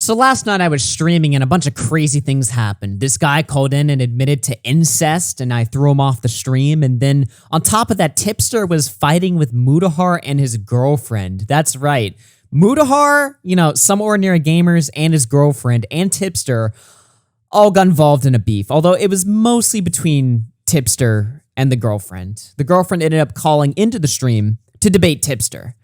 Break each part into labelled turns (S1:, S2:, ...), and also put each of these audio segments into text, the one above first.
S1: So last night I was streaming and a bunch of crazy things happened. This guy called in and admitted to incest and I threw him off the stream. And then on top of that, Tipster was fighting with Mutahar and his girlfriend. That's right. Mutahar, Some Ordinary Gamers and his girlfriend and Tipster all got involved in a beef. Although it was mostly between Tipster and the girlfriend. The girlfriend ended up calling into the stream to debate Tipster.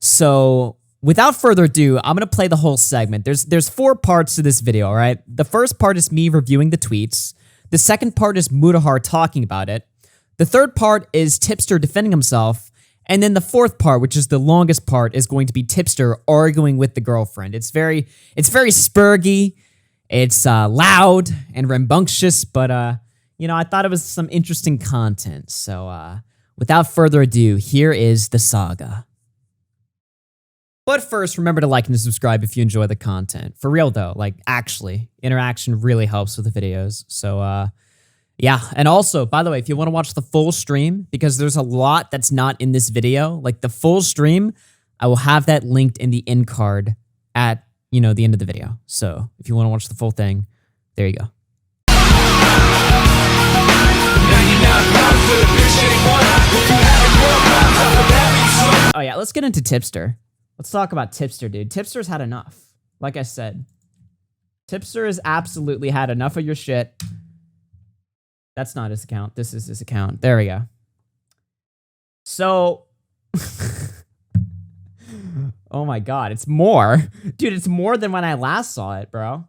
S1: So without further ado, I'm going to play the whole segment. There's 4 parts to this video, all right? The first part is me reviewing the tweets. The second part is Mutahar talking about it. The third part is Tipster defending himself. And then the fourth part, which is the longest part, is going to be Tipster arguing with the girlfriend. It's very spurgy. It's loud and rambunctious, but I thought it was some interesting content. So without further ado, here is the saga. But first, remember to like and subscribe if you enjoy the content. For real though, actually, interaction really helps with the videos. So yeah, and also, by the way, if you want to watch the full stream, because there's a lot that's not in this video, like the full stream, I will have that linked in the end card at, the end of the video. So if you want to watch the full thing, there you go. Oh yeah, let's get into Tipster. Let's talk about Tipster, dude. Tipster's had enough. Like I said, Tipster has absolutely had enough of your shit. That's not his account. This is his account. There we go. So, oh my God, it's more. Dude, it's more than when I last saw it, bro.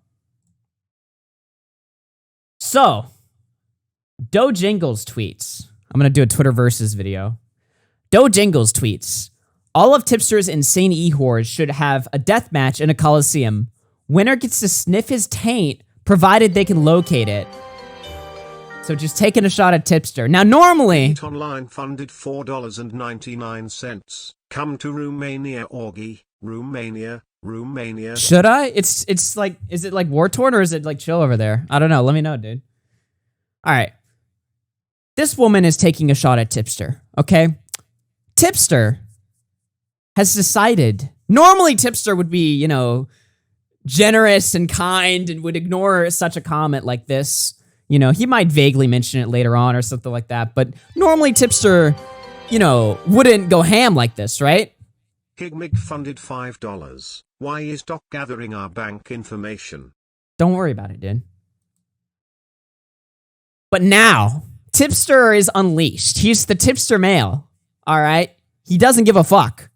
S1: So, Doejenggles tweets. I'm going to do a Twitter versus video. Doejenggles tweets. All of Tipster's insane e-whores should have a death match in a coliseum. Winner gets to sniff his taint, provided they can locate it. So just taking a shot at Tipster. Now normally...
S2: Online funded $4.99. Come to Romania orgy. Romania.
S1: Should I? It's like, is it like war torn or is it like chill over there? I don't know. Let me know, dude. All right. This woman is taking a shot at Tipster, okay? Tipster has decided... Normally Tipster would be, generous and kind and would ignore such a comment like this. He might vaguely mention it later on or something like that, but normally Tipster, wouldn't go ham like this, right?
S2: Higmig funded $5. Why is Doc gathering our bank information?
S1: Don't worry about it, dude. But now, Tipster is unleashed. He's the Tipster male, all right? He doesn't give a fuck.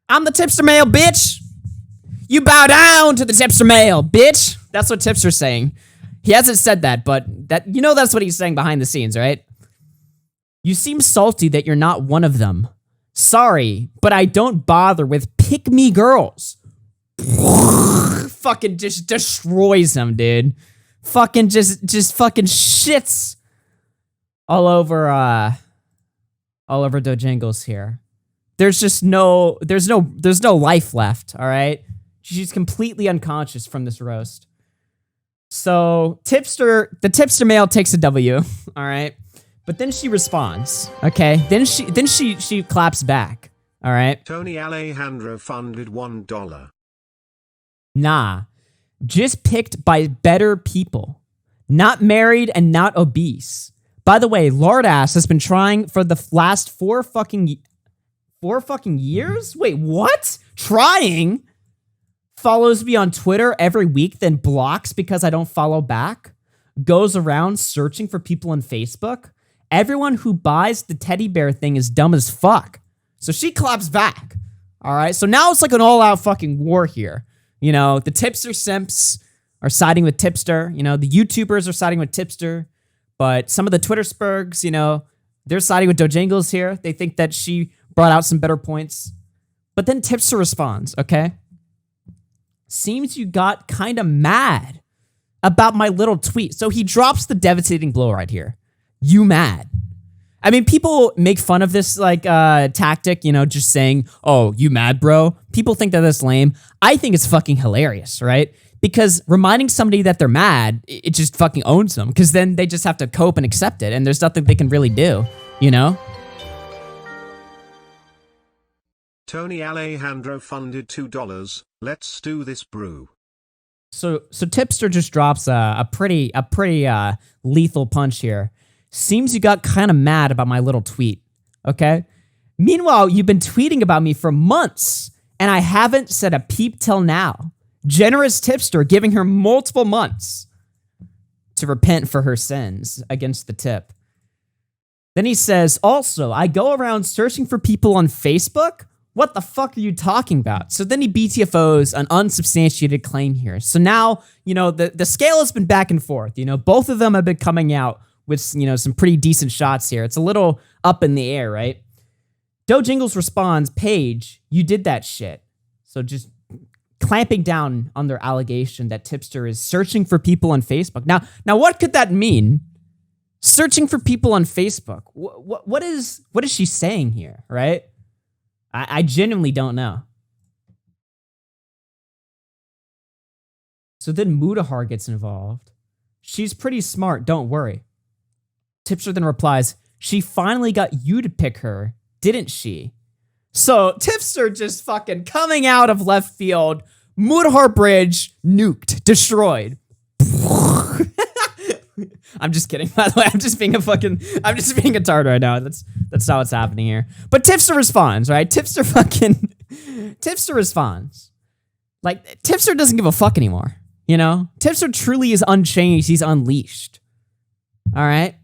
S1: I'm the Tipster male, bitch! You bow down to the Tipster male, bitch! That's what Tipster's saying. He hasn't said that, but that's what he's saying behind the scenes, right? You seem salty that you're not one of them. Sorry, but I don't bother with pick-me girls. Fucking just destroys him, dude. Fucking just fucking shits all over Doejenggles here. There's no life left, all right? She's completely unconscious from this roast. So the Tipster male takes a W, all right? But then she responds, okay? Then she claps back, all right?
S2: Tony Alejandro funded $1.
S1: Nah, just picked by better people. Not married and not obese. By the way, Lardass has been trying for the last 4 fucking years? Wait, what? Trying? Follows me on Twitter every week, then blocks because I don't follow back, goes around searching for people on Facebook. Everyone who buys the teddy bear thing is dumb as fuck. So she claps back. All right. So now it's like an all-out fucking war here. The Tipster simps are siding with Tipster. The YouTubers are siding with Tipster. But some of the Twitter spurgs, they're siding with Doejenggles here. They think that she brought out some better points. But then Tipster responds, okay? Seems you got kind of mad about my little tweet. So he drops the devastating blow right here. You mad. I mean, people make fun of this tactic, just saying, oh, you mad, bro? People think that that's lame. I think it's fucking hilarious, right? Because reminding somebody that they're mad, it just fucking owns them. Because then they just have to cope and accept it. And there's nothing they can really do,
S2: Tony Alejandro funded $2. Let's do this, brew.
S1: So Tipster just drops a pretty lethal punch here. Seems you got kind of mad about my little tweet, okay? Meanwhile, you've been tweeting about me for months, and I haven't said a peep till now. Generous Tipster giving her multiple months to repent for her sins against the tip. Then he says, also, I go around searching for people on Facebook? What the fuck are you talking about? So then he BTFOs an unsubstantiated claim here. So now, the scale has been back and forth. Both of them have been coming out with, some pretty decent shots here. It's a little up in the air, right? Doejenggles responds, Paige, you did that shit. So just clamping down on their allegation that Tipster is searching for people on Facebook. Now what could that mean? Searching for people on Facebook. What is she saying here, right? I genuinely don't know. So then Mutahar gets involved. She's pretty smart, don't worry. Tipster then replies, she finally got you to pick her, didn't she? So Tipster just fucking coming out of left field. Mutahar Bridge nuked, destroyed. I'm just kidding, by the way. I'm just being a tard right now. That's not what's happening here. But Tipster responds, right? Tipster responds. Like, Tipster doesn't give a fuck anymore, Tipster truly is unchanged. He's unleashed. All right?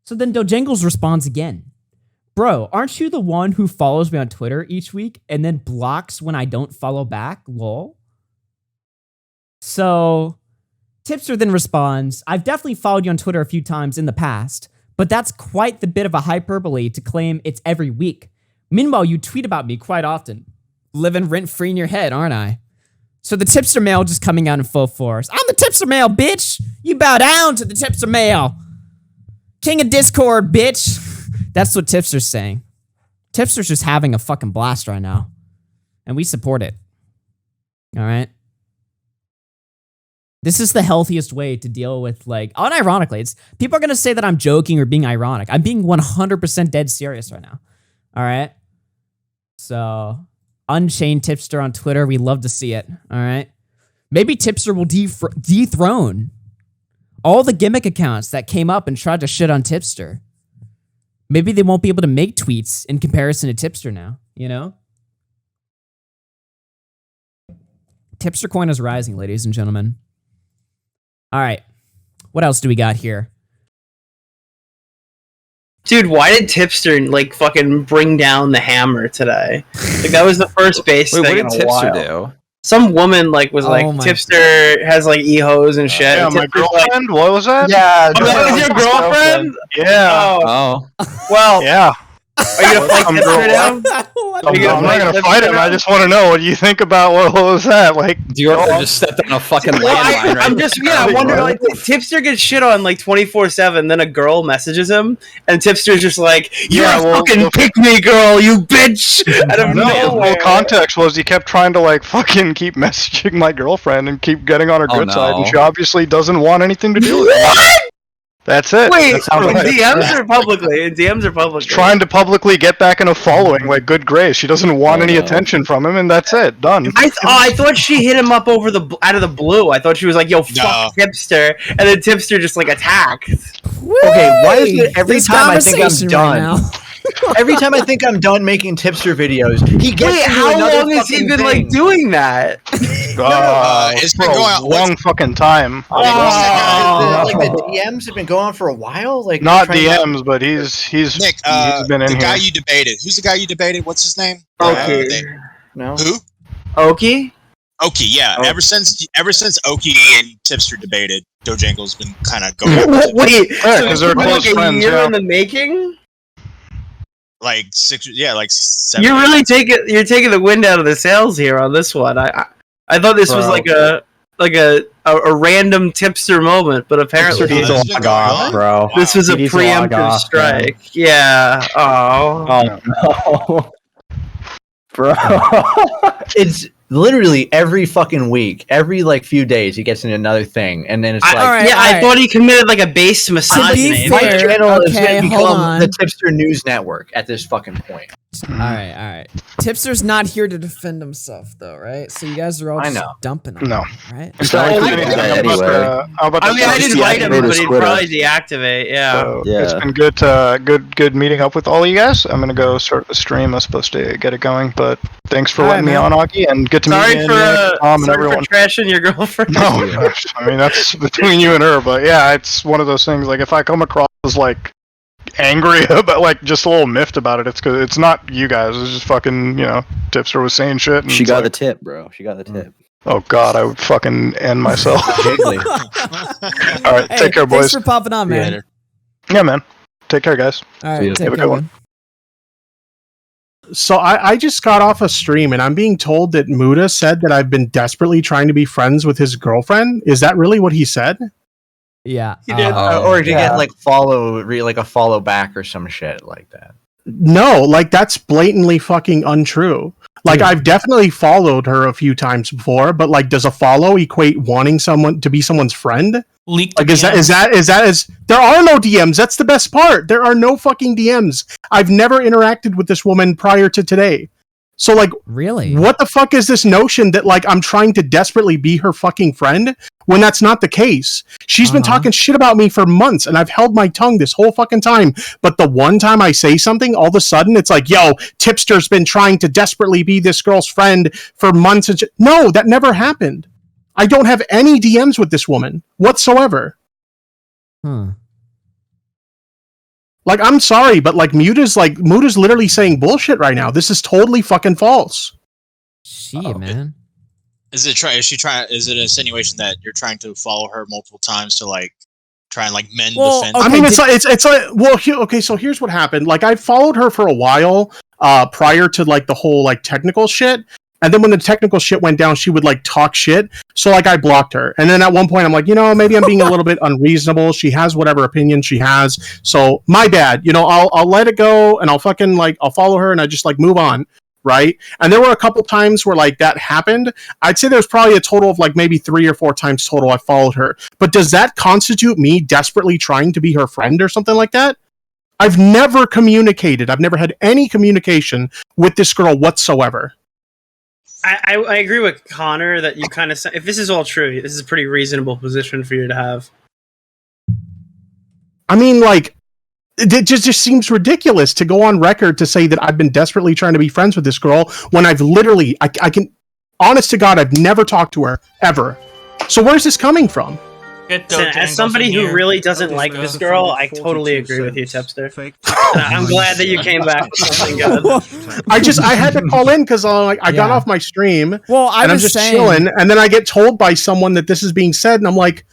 S1: So then Doejenggles responds again. Bro, aren't you the one who follows me on Twitter each week and then blocks when I don't follow back? Lol. So Tipster then responds, I've definitely followed you on Twitter a few times in the past, but that's quite the bit of a hyperbole to claim it's every week. Meanwhile, you tweet about me quite often. Living rent-free in your head, aren't I? So the Tipster mail just coming out in full force. I'm the Tipster mail, bitch! You bow down to the Tipster mail! King of Discord, bitch! That's what Tipster's saying. Tipster's just having a fucking blast right now. And we support it. All right? This is the healthiest way to deal with, unironically, people are going to say that I'm joking or being ironic. I'm being 100% dead serious right now. All right? So, unchained Tipster on Twitter. We love to see it. All right? Maybe Tipster will dethrone all the gimmick accounts that came up and tried to shit on Tipster. Maybe they won't be able to make tweets in comparison to Tipster now, Tipster coin is rising, ladies and gentlemen. All right. What else do we got here?
S3: Dude, why did Tipster, fucking bring down the hammer today? That was the first base thing in a while. What did Tipster do? Some woman, Tipster has, e-hose and shit.
S4: Yeah,
S3: and
S4: my girlfriend? What was that?
S3: Yeah. Oh, that was your girlfriend?
S4: Yeah.
S3: Oh. Well.
S4: Yeah.
S3: Are you gonna fight Tipster now?
S4: I'm not gonna fight him. I just want to know what you think about what was that.
S5: Dior just stepped on a fucking landmine.
S3: I wonder. Tipster gets shit on 24/7. Then a girl messages him, and Tipster's just "You're a fucking pick me girl, you bitch." Out of nowhere.
S4: The context was he kept trying to fucking keep messaging my girlfriend and keep getting on her good side, and she obviously doesn't want anything to do with it. That's it.
S3: Wait, DMs or publicly? DMs or publicly?
S4: Trying to publicly get back in a following, good grace. She doesn't want any attention from him, and that's it. Done.
S3: I thought she hit him up out of the blue. I thought she was yo, fuck Tipster, and then Tipster just attacked.
S6: Okay, why is it every time I think I'm done? Every time I think I'm done making Tipster videos, he gets
S3: Wait, how long has he been doing that?
S4: It's been going on a long fucking time.
S6: The DMs have been going on for a while.
S4: Not DMs, but he's
S7: Nick.
S4: He's been in
S7: the guy
S4: here.
S7: you debated. Who's the guy you debated? What's his name?
S3: Okay.
S6: No.
S7: Who?
S3: Oki.
S7: Oki. Yeah.
S3: Oh.
S7: Ever since Oki and Tipster debated, Doejenggles been kind of going.
S3: Wait.
S4: Because they're close friends.
S3: A year in the making.
S7: 6. Yeah, 7.
S3: You're really taking the wind out of the sails here on this one. I thought this was a random Tipster moment, but apparently
S5: He's a log off, bro.
S3: This was a preemptive strike. Man. Yeah.
S6: Oh no, bro. It's literally every fucking week, every few days, he gets in another thing, and then it's
S3: I thought he committed a base misogyny.
S6: My channel is going to become the Tipster News Network at this fucking point.
S1: All right. Tipster's not here to defend himself, though, right? So you guys are all just dumping him.
S4: No.
S1: Right?
S4: I
S3: didn't invite him, but he'd probably deactivate. Yeah.
S4: So it's been good meeting up with all of you guys. I'm gonna go start the stream. I was supposed to get it going, but thanks for letting me on, Augie, and get to meet Tom and everyone.
S3: For trashing your girlfriend.
S4: No, I mean that's between you and her, but yeah, it's one of those things. Like if I come across as like angry about like just a little miffed about it, it's because it's not you guys. It's just fucking Tipster was saying shit. And
S5: she got the tip, bro. She got the tip.
S4: Oh god, I would fucking end myself. All right, take care, boys.
S1: Thanks for popping on, man.
S4: Yeah, man. Take care, guys.
S1: All right,
S4: have a good one.
S8: So I just got off a stream and I'm being told that Muta said that I've been desperately trying to be friends with his girlfriend. Is that really what he said?
S1: Yeah.
S6: He did, or did you get like a follow back or some shit like that?
S8: No, like that's blatantly fucking untrue. Like I've definitely followed her a few times before, but like does a follow equate wanting someone to be someone's friend?
S9: Leaked
S8: like is that there are no DMs. That's the best part. There are no fucking DMs. I've never interacted with this woman prior to today. So like
S1: really?
S8: What the fuck is this notion that like I'm trying to desperately be her fucking friend when that's not the case? She's been talking shit about me for months and I've held my tongue this whole fucking time. But the one time I say something, all of a sudden it's like, yo, Tipster's been trying to desperately be this girl's friend for months and no, that never happened. I don't have any DMs with this woman whatsoever. Like, I'm sorry, but like Muta's literally saying bullshit right now. This is totally fucking false.
S1: Shit, man.
S7: Is it an insinuation that you're trying to follow her multiple times to like try and like mend the fence?
S8: I mean, it's like okay, so here's what happened. Like I followed her for a while prior to like the whole like technical shit. And then when the technical shit went down, she would like talk shit. So like I blocked her. And then at one point I'm like, maybe I'm being a little bit unreasonable. She has whatever opinion she has. So my bad. I'll let it go and I'll fucking like I'll follow her and I just like move on. Right. And there were a couple times where like that happened. I'd say there's probably a total of like maybe 3 or 4 times total I followed her. But does that constitute me desperately trying to be her friend or something like that? I've never communicated. I've never had any communication with this girl whatsoever.
S3: I agree with Connor that you kind of, if this is all true, this is a pretty reasonable position for you to have.
S8: I mean, like, it just seems ridiculous to go on record to say that I've been desperately trying to be friends with this girl when I've literally, I can, honest to God, I've never talked to her, ever. So where's this coming from?
S3: As somebody who really doesn't like this girl, I totally agree with you, Tipster. I'm glad that you came back.
S8: I had to call in because I got off my stream.
S1: Well,
S8: I'm just chilling, and then I get told by someone that this is being said, and I'm like,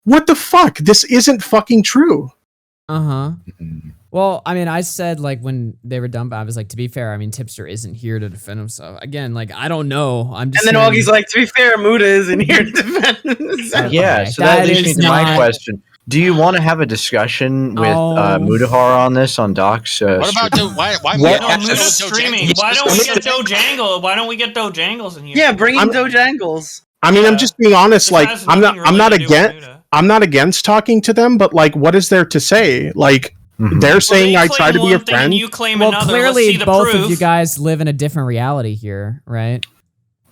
S8: "What the fuck? This isn't fucking true."
S1: Well, I mean, I said like when they were dumped, I was like, to be fair, I mean, Tipster isn't here to defend himself. Again, like I don't know. I'm just.
S3: And then Augie's like, to be fair, Muta isn't here to defend himself.
S6: Yeah, so that leads me to my question. Do you want to have a discussion with Mutahar on this on Doc's?
S7: What about why
S9: Muta's streaming? Why don't we get Doejenggles? Why don't we get Doejenggles in here?
S3: Yeah, bring in Doejenggles.
S8: I mean, I'm just being honest. Like, I'm not against talking to them, but like, what is there to say? Like. They're saying I try to be a friend.
S9: You claim
S1: well,
S9: another.
S1: Clearly, both
S9: proof.
S1: of you guys live in a different reality here, right?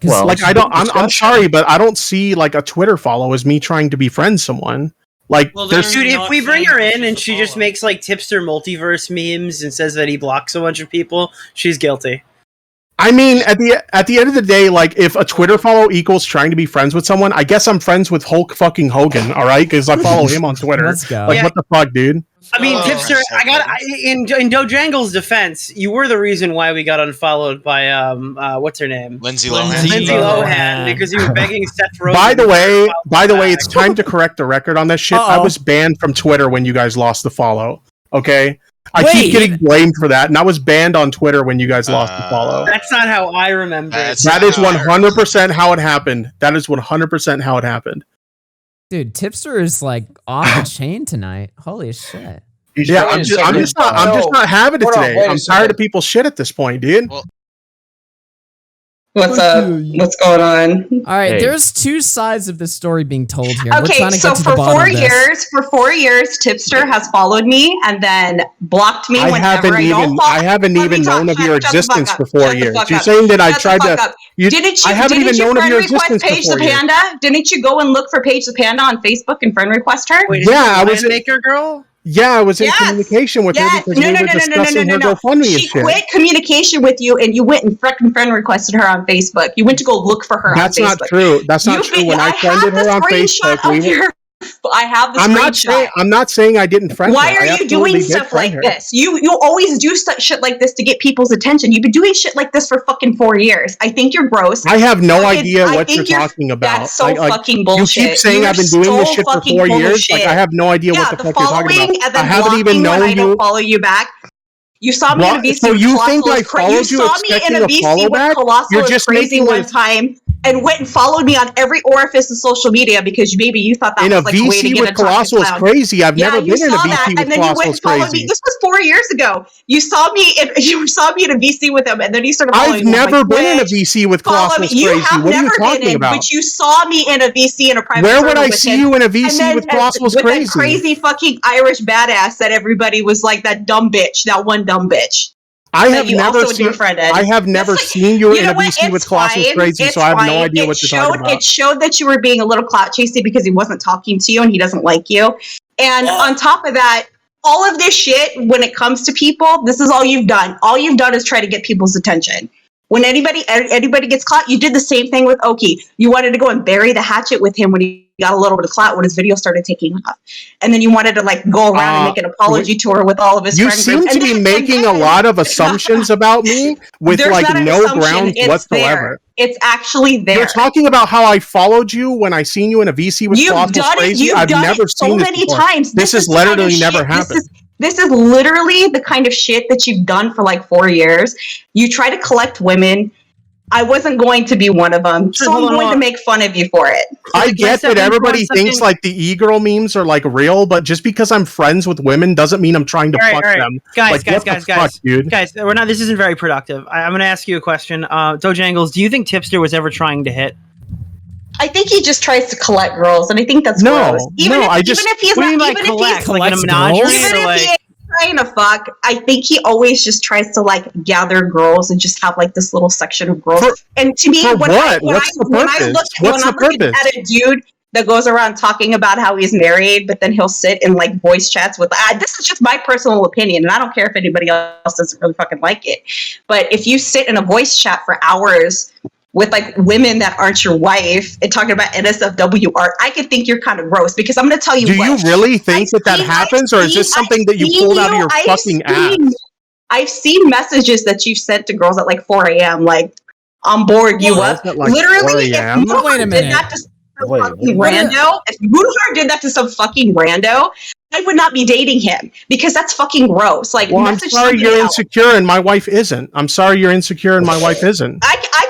S8: Well, like I'm sorry, but I don't see like a Twitter follow as me trying to befriend someone. Like,
S3: dude, if we bring her in and she just makes like Tipster multiverse memes and says that he blocks a bunch of people, she's guilty.
S8: I mean, at the end of the day, like, if a Twitter follow equals trying to be friends with someone, I guess I'm friends with Hulk fucking Hogan, all right? Because I follow him on Twitter.
S1: Let's go.
S8: Like, what the fuck, dude?
S3: I mean, Tipster, in Doejenggles' defense, you were the reason why we got unfollowed by what's her name?
S7: Lindsay Lohan,
S3: because you were begging Seth Rogen.
S8: By the way, it's time to correct the record on this shit. I was banned from Twitter when you guys lost the follow. Okay. I keep getting blamed for that, and I was banned on Twitter when you guys lost the follow.
S3: That's not how I remember it.
S8: That is 100% how it happened. That is 100% how it happened.
S1: Dude, Tipster is like off the chain tonight. Holy shit.
S8: Yeah, I'm just not having it today. I'm tired of people's shit at this point, dude.
S10: What's up? What's going on?
S1: All right, there's two sides of the story being told here. We're
S10: Okay,
S1: trying to
S10: so
S1: get to
S10: for
S1: the bottom
S10: 4
S1: of this.
S10: years, Tipster has followed me and then blocked me whenever I don't follow.
S8: I haven't even known of your existence for 4 years. You're saying that I tried to. I haven't even known of your existence for 4 years.
S10: Paige the Panda? Didn't you go and look for Paige the Panda on Facebook and friend request her?
S3: Wait,
S8: Yeah, I was
S3: Maker girl.
S8: Yeah, I was in communication with her because we were discussing her GoFundMe and shit.
S10: She quit communication with you, and you went and frickin' friend requested her on Facebook. You went to go look for her on Facebook.
S8: That's not true. That's not true. When I friended her on Facebook,
S10: I have the screenshot.
S8: I'm not saying I didn't friend her.
S10: Why are you doing stuff like this? You always do shit like this to get people's attention. You've been doing shit like this for fucking 4 years. I think you're gross.
S8: I have no idea what you're talking about.
S10: That's so fucking bullshit.
S8: You keep saying I've been doing this shit for 4 years. Like I have no idea what the fuck you're talking about. I haven't even known you.
S10: I don't follow you back. You saw me in a VC.
S8: So you think I followed you expecting a follow back? You're just
S10: crazy one time. And went and followed me on every orifice of social media because maybe you thought that was like a way to get
S8: Colossal is crazy. I've never been in a VC with Colossal is crazy.
S10: This was 4 years ago. You saw me in a VC with him, and then you started following
S8: me. I've never been in a VC with Colossal is crazy. What are you talking about?
S10: But you saw me in a VC in a private.
S8: Where would I see you in a VC with Colossal is crazy?
S10: With that crazy fucking Irish badass that everybody was like that dumb bitch, that one dumb bitch.
S8: I have never seen you in a VC with Colossal Crazy, so I have no idea what you're talking about.
S10: It showed that you were being a little clout chasey because he wasn't talking to you and he doesn't like you. And on top of that, all of this shit, when it comes to people, this is all you've done. All you've done is try to get people's attention. When anybody gets caught, you did the same thing with Oki. You wanted to go and bury the hatchet with him when he got a little bit of clout when his video started taking off. And then you wanted to like go around and make an apology tour with all of his friends.
S8: You seem to be making a lot of assumptions about me with like no grounds whatsoever.
S10: It's actually there.
S8: You're talking about how I followed you when I seen you in a VC with Colossal Crazy. I've never seen this before.
S10: Times.
S8: This has literally never happened.
S10: This is literally the kind of shit that you've done for like 4 years. You try to collect women. I wasn't going to be one of them, so I'm going to make fun of you for it.
S8: I get that everybody thinks like the e-girl memes are like real, but just because I'm friends with women doesn't mean I'm trying to fuck them.
S11: Guys, we're not. This isn't very productive. I'm going to ask you a question. Doejenggles, do you think Tipster was ever trying to hit?
S10: I think he just tries to collect girls, and I think that's gross. Even if he's
S11: like a menagerie,
S10: trying to fuck, I think he always just tries to like gather girls and just have like this little section of girls. And to me, when I look at a dude that goes around talking about how he's married, but then he'll sit in like voice chats with, this is just my personal opinion, and I don't care if anybody else doesn't really fucking like it. But if you sit in a voice chat for hours with like women that aren't your wife and talking about NSFW art, I could think you're kind of gross because I'm going to tell you.
S8: Do you really think that happens, or is this something that you pulled out of your fucking ass?
S10: I've seen messages that you've sent to girls at like 4 a.m. like, I'm bored, you up. Literally, if Mutahar did that to some fucking rando, if Mutahar did that to some fucking rando, I would not be dating him because that's fucking gross. Like,
S8: well, I'm sorry you're insecure and my wife isn't. I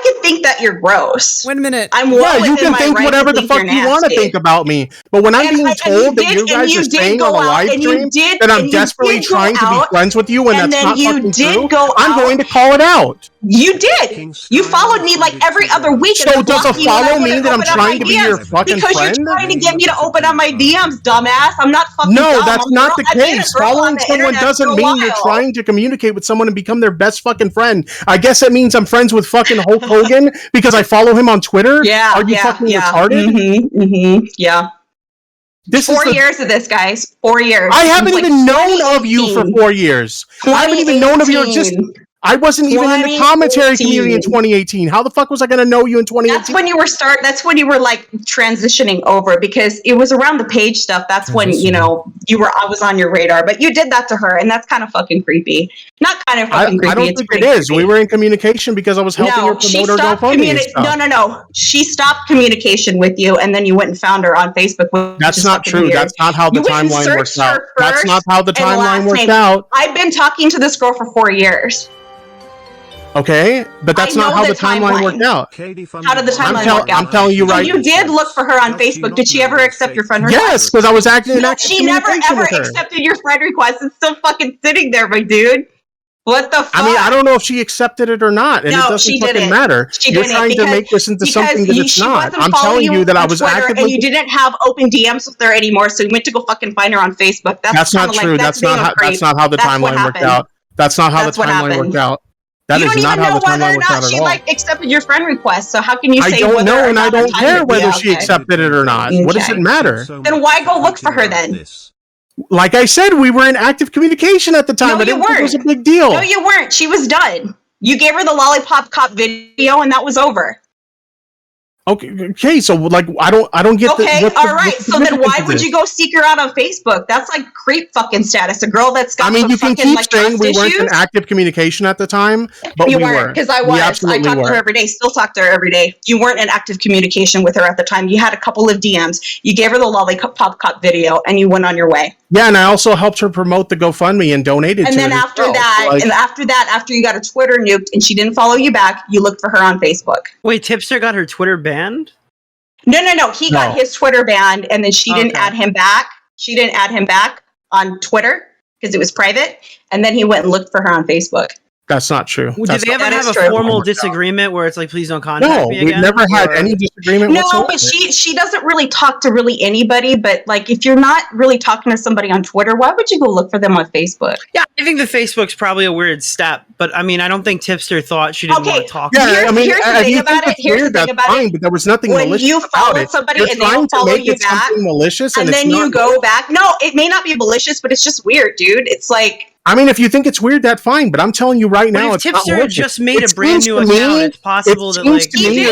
S10: could think that you're gross.
S1: Wait a minute.
S8: You can think whatever the fuck you want to think about me. But when I'm being told that you guys are saying on a live stream that I'm desperately trying to be friends with you and that's not fucking true, I'm going to call it out.
S10: You did. You followed me like every other week.
S8: So does a follow mean that I'm trying to be your fucking friend?
S10: Because you're trying to get me to open up my DMs, dumbass. I'm not fucking
S8: No, that's not the case. Following someone doesn't mean you're trying to communicate with someone and become their best fucking friend. I guess it means I'm friends with fucking Hulk Hogan because I follow him on Twitter.
S10: Yeah.
S8: Are you fucking retarded?
S10: Yeah. This 4 years of this, guys. 4 years.
S8: I haven't even known of you for 4 years. I haven't even known of your existence. I wasn't even in the commentary community in 2018. How the fuck was I going to know you in 2018?
S10: That's when you were like transitioning over because it was around the page stuff. That's when, I was on your radar, but you did that to her and that's kind of fucking creepy. Not kind of fucking creepy.
S8: I don't think it is. We were in communication because I was helping her promote her GoFundMe.
S10: No. She stopped communication with you and then you went and found her on Facebook.
S8: That's not true. Weird. That's not how the timeline works out. That's not how the timeline works out.
S10: I've been talking to this girl for 4 years.
S8: Okay, but that's not how the timeline worked out.
S10: How did the timeline work out?
S8: I'm telling you right.
S10: So you did look for her on Facebook. Did she ever accept your friend request?
S8: Yes, because I was acting in active
S10: She never ever accepted your friend request. It's still fucking sitting there, my dude. What the fuck?
S8: I mean, I don't know if she accepted it or not, and it doesn't fucking matter. You're trying to make this into something that it's not. I'm telling you that I was actively.
S10: And you didn't have open DMs with her anymore, so you went to go fucking find her on Facebook.
S8: That's not true. That's not how the timeline worked out. That's not how the timeline worked out. That is not how the timeline worked out at all.
S10: She like accepted your friend request. So how can you say?
S8: I don't know, and I don't care whether she accepted it or not. What does it matter?
S10: Then why go look for her then?
S8: Like I said, we were in active communication at the time.
S10: No, you weren't.
S8: It was a big deal.
S10: No, you weren't. She was done. You gave her the lollipop cop video, and that was over.
S8: Okay, so like I don't get.
S10: Okay, all right. So then why would you go seek her out on Facebook? That's like creep fucking status. A girl that's got.
S8: I mean, you can keep saying we weren't in active communication at the time, but
S10: you
S8: we
S10: weren't, because I was. I talked to her every day. Still talk to her every day. You weren't in active communication with her at the time. You had a couple of DMs. You gave her the lollipop cop video, and you went on your way.
S8: Yeah, and I also helped her promote the GoFundMe and donated.
S10: And
S8: to
S10: then
S8: it
S10: after that, after you got a Twitter nuked and she didn't follow you back, you looked for her on Facebook.
S11: Wait, Tipster got her Twitter banned?
S10: No. He got his Twitter banned, and then she didn't add him back. She didn't add him back on Twitter because it was private, and then he went and looked for her on Facebook.
S8: That's not true.
S11: Did they ever have a formal disagreement where it's like, please don't contact me again?
S8: No, we've never had any disagreement whatsoever.
S10: No, but she doesn't really talk to really anybody, but like if you're not really talking to somebody on Twitter, why would you go look for them on Facebook?
S11: Yeah, I think the Facebook's probably a weird step, but I mean, I don't think Tipster thought she didn't want to talk.
S8: Yeah, I mean, here's the thing about it. Here's the thing about it. But there was nothing malicious
S10: when you follow somebody and they don't follow you back,
S8: malicious
S10: and then you go back. No, it may not be malicious, but it's just weird, dude. It's like.
S8: I mean, if you think it's weird, that's fine. But I'm telling you right now,
S11: it's Tipster had just made a brand new account. It's possible that like
S10: she knew.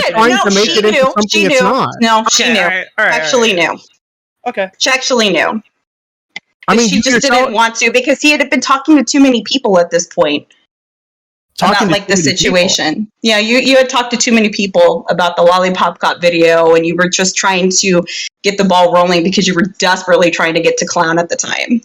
S10: No, she knew. Actually knew.
S11: Okay.
S10: She actually knew.
S8: I mean,
S10: she just didn't want to because he had been talking to too many people at this point. About like the situation. Yeah, you had talked to too many people about the lollipop cop video, and you were just trying to get the ball rolling because you were desperately trying to get to Clown at the time.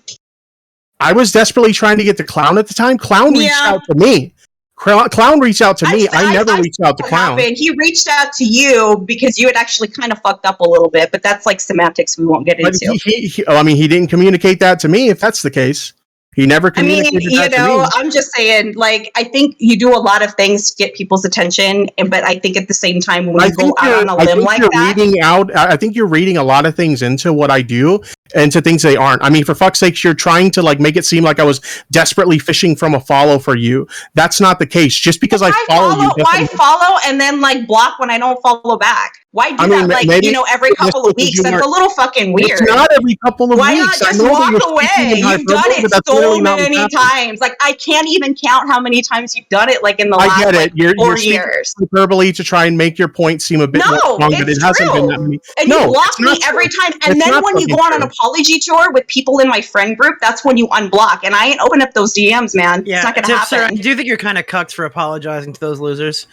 S8: I was desperately trying to get to Clown at the time. Clown reached out to me. Clown reached out to me. I never reached out to Clown.
S10: He reached out to you because you had actually kind of fucked up a little bit, but that's like semantics we won't get into.
S8: He didn't communicate that to me, if that's the case. He never communicated that to me.
S10: I'm just saying, like, I think you do a lot of things to get people's attention, but I think at the same time, when you go out on a limb like that...
S8: I think you're reading a lot of things into what I do, into things they aren't. I mean, for fuck's sake, you're trying to, like, make it seem like I was desperately fishing from a follow for you. That's not the case. Just because I follow you...
S10: Why follow and then, like, block when I don't follow back? Why do that, like, every couple of weeks? That's a little fucking weird.
S8: It's not every couple of weeks.
S10: Why not just walk away? You've done it so many times. Like, I can't even count how many times you've done it, like, in the last, like, 4 years.
S8: Hyperbole to try and make your point seem a bit more strong, but it hasn't been that many.
S10: And you block me every time. And then when you go on an apology tour with people in my friend group, that's when you unblock. And I ain't open up those DMs, man.
S11: Yeah,
S10: it's not going to happen.
S11: I do think you're kind of cucked for apologizing to those losers.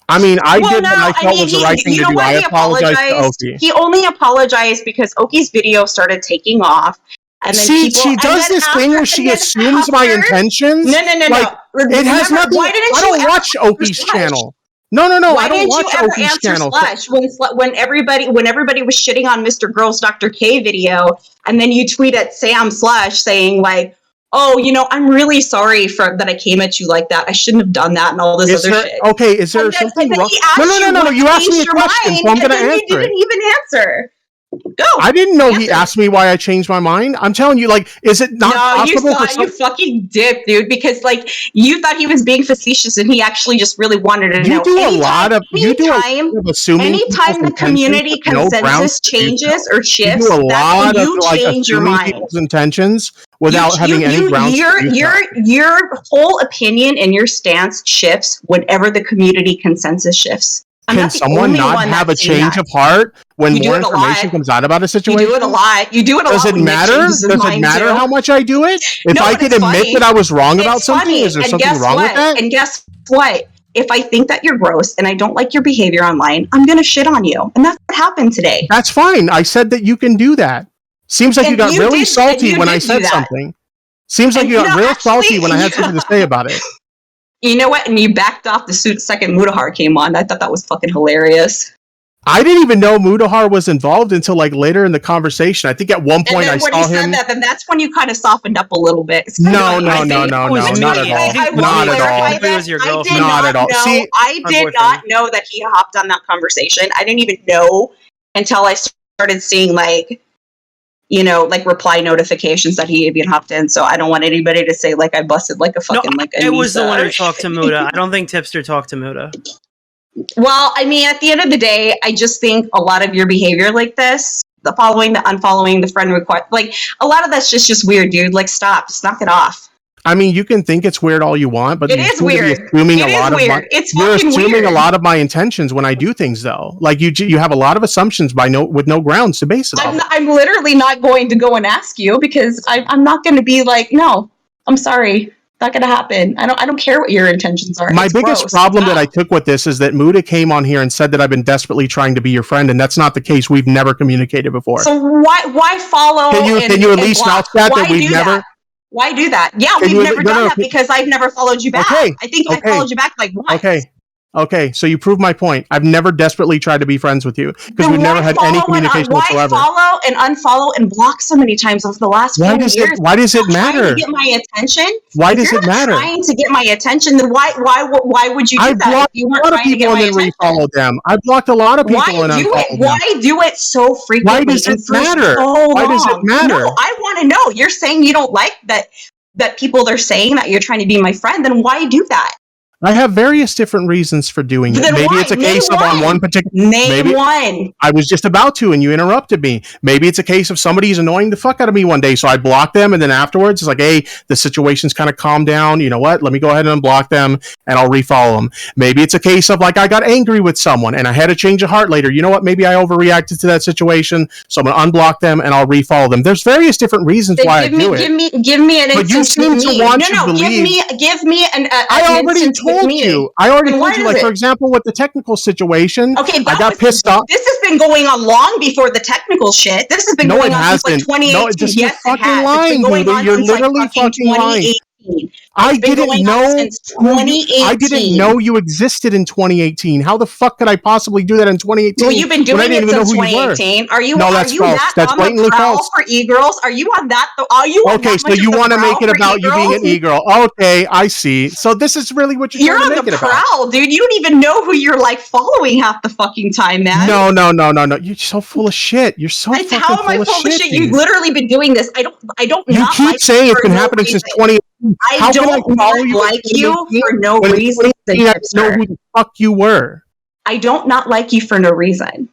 S8: I mean, I did what I felt was the right thing to do. I apologized to Oki.
S10: He only apologized because Oki's video started taking off. And then
S8: she does this thing where she assumes my intentions.
S10: No.
S8: It has nothing. I don't watch Oki's channel. No. I don't watch Oki's channel.
S10: When everybody was shitting on Mr. Girls Dr. K video, and then you tweet at Sam Slush saying like, oh, I'm really sorry that I came at you like that. I shouldn't have done that and all this other shit.
S8: Okay, is there something wrong? No. You asked me a question, so I'm going to answer it.
S10: You didn't even answer. Go.
S8: I didn't know he asked me why I changed my mind. I'm telling you, like, is it not possible?
S10: You fucking dip, dude, because like you thought he was being facetious and he actually just really wanted to know.
S8: You do a lot of assuming.
S10: Anytime the community consensus changes or shifts, that's when you change your mind.
S8: People's intentions without having any grounds.
S10: Your whole opinion and your stance shifts whenever the community consensus shifts.
S8: Can someone not have a change of heart when more information comes out about a situation?
S10: You do it a lot.
S8: Does it matter? Does it matter how much I do it? If I could admit that I was wrong about something, is there something wrong with that?
S10: And guess what? If I think that you're gross and I don't like your behavior online, I'm going to shit on you. And that's what happened today.
S8: That's fine. I said that you can do that. Seems like you got really salty when I said something. Seems like you got real salty when I had something to say about it.
S10: You know what? And you backed off the second Mutahar came on. I thought that was fucking hilarious.
S8: I didn't even know Mutahar was involved until like later in the conversation. I think at one point I saw him. When he said
S10: that, then that's when you kind of softened up a little bit.
S8: No, not at all. Not at all.
S10: See, I did not know that he hopped on that conversation. I didn't even know until I started seeing like reply notifications that he had been hopped in. So I don't want anybody to say like I busted like a fucking
S11: I was the one who talked to Muta. I don't think Tipster talked to Muta.
S10: Well, I mean, at the end of the day, I just think a lot of your behavior like this, the following, the unfollowing, the friend request, like a lot of that's just weird, dude. Like, stop, just knock it off.
S8: I mean, you can think it's weird all you want, but
S10: it is weird.
S8: You're assuming a lot of my intentions when I do things, though. Like you have a lot of assumptions with no grounds to base it on.
S10: I'm literally not going to go and ask you because I'm not going to be like, no, I'm sorry. Not gonna happen. I don't care what your intentions are.
S8: My biggest problem that I took with this is that Muta came on here and said that I've been desperately trying to be your friend, and that's not the case. We've never communicated before.
S10: So why follow?
S8: Can you at least vouch that we've never?
S10: Why do that? Yeah, we've never done that because I've never followed you back. I think I followed you back like once.
S8: Okay, so you proved my point. I've never desperately tried to be friends with you because we've never had any communication whatsoever.
S10: Why follow and unfollow and block so many times over the last 4 years?
S8: Why does it matter?
S10: Trying to get my attention.
S8: Why does it matter?
S10: Trying to get my attention. Then why would you do that?
S8: You weren't trying to get my attention. Refollow them. I blocked a lot of people and unfollowed them.
S10: Why do it so frequently?
S8: Why does it matter? Why does it matter?
S10: No, I want to know. You're saying you don't like that people are saying that you're trying to be my friend. Then why do that?
S8: I have various different reasons for doing it. Maybe it's a case of on one particular...
S10: Name one.
S8: I was just about to, and you interrupted me. Maybe it's a case of somebody's annoying the fuck out of me one day, so I block them, and then afterwards, it's like, hey, the situation's kind of calmed down. You know what? Let me go ahead and unblock them, and I'll refollow them. Maybe it's a case of, like, I got angry with someone, and I had a change of heart later. You know what? Maybe I overreacted to that situation, so I'm going to unblock them, and I'll refollow them. There's various different reasons why I do it.
S10: Give me an instance.
S8: But you seem to want to believe...
S10: Give me an
S8: I already told you. Like, for example, with the technical situation, I got pissed off.
S10: This has been going on long before the technical shit. This has been going on since like 2018.
S8: No, just yes, fucking lying, dude. You're literally fucking lying. I didn't know. I didn't know you existed in 2018. How the fuck could I possibly do that in 2018?
S10: Well, you've been doing it since 2018. Are you?
S8: No, that's false. That's blatantly false.
S10: For e-girls, are you on that? Are you?
S8: Okay, so you want to make it about you being an e-girl? Okay, I see. So this is really what you're trying to make it about.
S10: You're on the prowl, dude. You don't even know who you're like following half the fucking time, man.
S8: No. You're so full of shit. You're so fucking
S10: how am I full of shit? You've literally been doing this. I don't.
S8: You keep saying it's been happening since 2018.
S10: I don't like you for no reason.
S8: I know who the fuck you were.
S10: I don't not like you for no reason.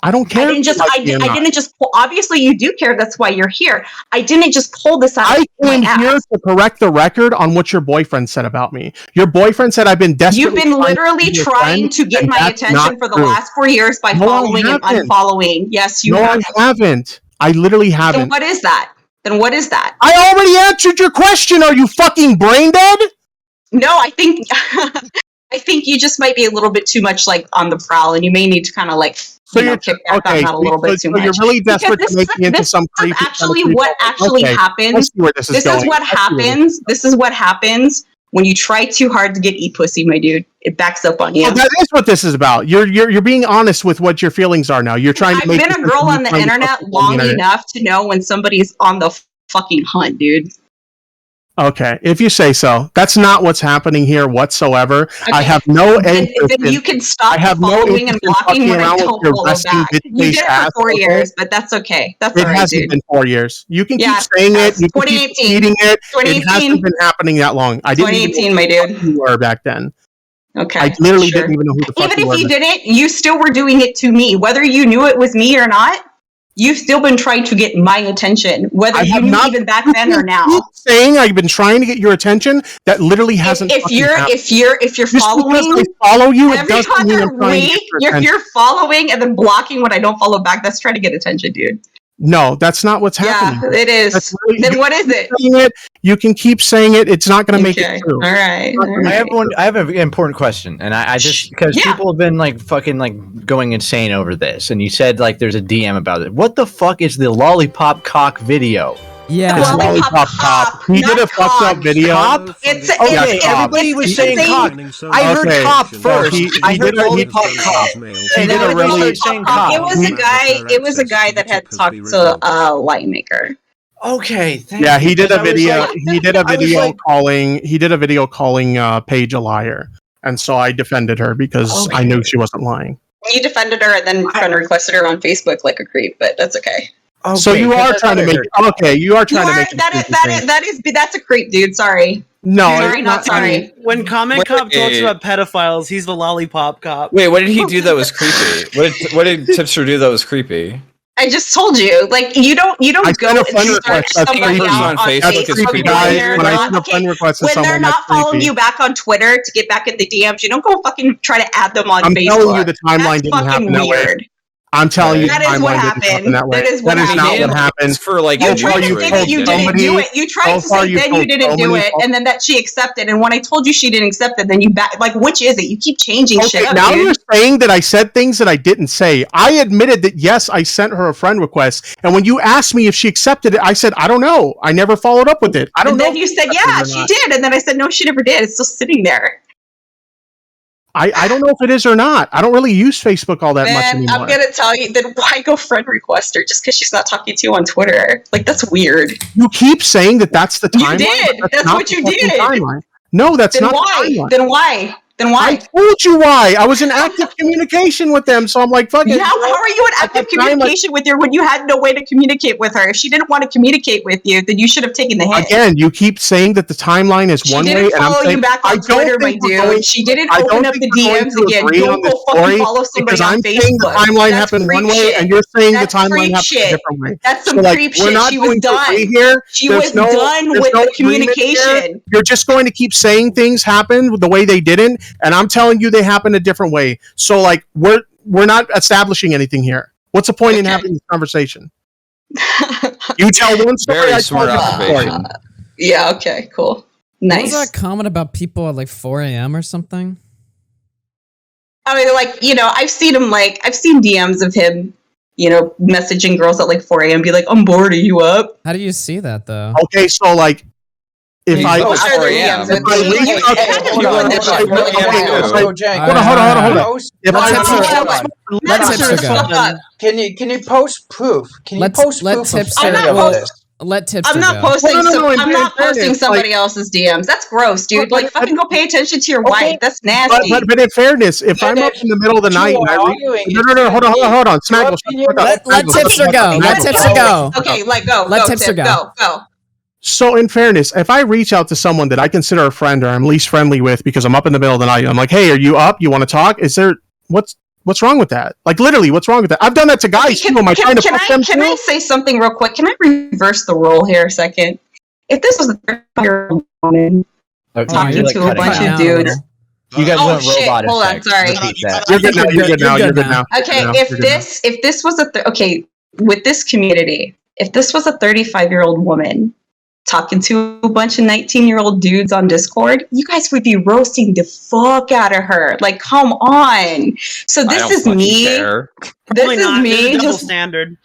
S8: I don't care.
S10: I didn't just pull. Obviously, you do care. That's why you're here. I didn't just pull this out.
S8: I came here to correct the record on what your boyfriend said about me. Your boyfriend said I've been desperately.
S10: You've been literally trying to get my attention for the last 4 years by following and unfollowing. Yes, you have.
S8: No, I haven't. I literally haven't.
S10: Then what is that?
S8: I already answered your question. Are you fucking brain dead?
S10: No, I think you just might be a little bit too much like on the prowl, and you may need to kind of like kick back on that a little bit too much.
S8: You're really desperate to make me into some creepy.
S10: What actually happens? This is what happens when you try too hard to get pussy, my dude. It backs up on you.
S8: Well, that is what this is about. You're being honest with what your feelings are now. You're trying to make.
S10: I've been a girl on the internet long enough to know when somebody's on the fucking hunt, dude.
S8: Okay, if you say so. That's not what's happening here whatsoever. Okay. I have no interest.
S10: Then you can stop following and blocking when I don't follow back. You did it for 4 years, but that's okay. That's all right, dude. It hasn't
S8: been 4 years. You can keep saying it. You can keep repeating it. It hasn't been happening that long. I didn't
S10: 2018, my dude.
S8: Who you were back then.
S10: Okay.
S8: I literally didn't even know who the fuck you were.
S10: Even if you didn't, you still were doing it to me. Whether you knew it was me or not, you've still been trying to get my attention, whether you knew even back then or now.
S8: Saying I've been trying to get your attention, that literally hasn't.
S10: If you're following,
S8: I follow you.
S10: Every other week, you're following and then blocking when I don't follow back. That's trying to get attention, dude.
S8: No, that's not what's happening.
S10: Yeah, it is. Then what is it?
S8: You can keep saying it. It's not going to make it true.
S10: All right.
S6: I have an important question, and I just because people have been like fucking like going insane over this, and you said like there's a DM about it. What the fuck is the lollipop cock video?
S1: Yeah.
S8: Lollipop cop. He did a fucked up video.
S6: Cop? Everybody was saying cop. I heard cop first. I heard lollipop cop.
S8: He did a really
S6: saying cop.
S10: It was a guy that had talked to Lightmaker.
S6: Okay.
S8: Yeah, he did a video. He did a video calling. He did a video calling Paige a liar, and so I defended her because I knew she wasn't lying.
S10: You defended her and then friend requested her on Facebook like a creep, but that's okay.
S8: So you are trying to make you are trying to make
S10: that's a creep, dude. Sorry.
S8: No,
S10: sorry, not sorry.
S11: When Comment Cop talks about pedophiles, he's the lollipop cop.
S12: Wait, what did he do that was creepy? What did Tipster do that was creepy?
S10: I just told you, like you don't go and search somebody out on Facebook when they're not following you back on Twitter to get back in the DMs. You don't go fucking try to add them on Facebook.
S8: I'm telling you, the timeline didn't happen that way. I'm telling you,
S10: that is what happened. That is
S8: not what happened.
S12: For like
S10: you tried to say that you didn't do it. You tried to say then you didn't do it, and then that she accepted. And when I told you she didn't accept it, then you back. Like, which is it? You keep changing shit up.
S8: Now you're saying that I said things that I didn't say. I admitted that yes, I sent her a friend request, and when you asked me if she accepted it, I said I don't know. I never followed up with it. I don't know.
S10: And then you said yeah, she did, and then I said no, she never did. It's still sitting there.
S8: I don't know if it is or not. I don't really use Facebook all that much anymore.
S10: I'm gonna tell you, then why go friend request her just because she's not talking to you on Twitter? Like, that's weird.
S8: You keep saying that that's the timeline.
S10: You did. That's what you did.
S8: Timeline. No, that's not the timeline.
S10: Then why? Then why?
S8: I told you why. I was in active communication with them, so I'm like, fuck it.
S10: How are you in active communication with her when you had no way to communicate with her? If she didn't want to communicate with you, then you should have taken the hit.
S8: Again, you keep saying that the timeline is one way, and I'm saying,
S10: she didn't follow you back on Twitter, my dude. She didn't open up the DMs again. Don't go fucking follow somebody on Facebook.
S8: Because I'm saying the timeline happened one way, and you're saying the timeline happened a different way.
S10: That's some creep shit. She was done. She was done with the communication.
S8: You're just going to keep saying things happened the way they didn't, and I'm telling you they happen a different way. So like we're not establishing anything here. What's the point in having this conversation? You tell one story.
S12: Very smart observation.
S10: Yeah, okay, cool. Nice.
S1: What was that comment about people at like 4 a.m. or something?
S10: I mean, like, I've seen DMs of him, messaging girls at like 4 a.m. be like, I'm bored, are you up?
S1: How do you see that though?
S8: Okay, so like if I hold on.
S1: Let Tipster go.
S13: Can you post proof? Can you post proof?
S1: Let Tipster
S10: I'm not posting. I'm not posting somebody else's DMs. That's gross, dude. Like, fucking go pay attention to your wife. That's nasty.
S8: But in fairness, if I'm up in the middle of the night, no, hold on. Snaggle.
S1: Let Tipster go. Let Tipster go.
S10: Okay, go.
S1: Let Tipster go.
S10: Go.
S8: So in fairness, if I reach out to someone that I consider a friend or I'm least friendly with because I'm up in the middle of the night, I'm like, hey, are you up? You want to talk? What's wrong with that? Like, literally, what's wrong with that? I've done that to guys too. Am I trying to fuck them too?
S10: Can I say something real quick? Can I reverse the role here a second? If this was a 30-year-old woman talking to a bunch of dudes.
S6: You guys went robot.
S10: Hold on, sorry.
S8: You're good now.
S10: Okay, if this was with this community, if this was a 35-year-old woman talking to a bunch of 19-year-old dudes on Discord, you guys would be roasting the fuck out of her. Like, come on. So this is me. This is me.
S11: Double standard.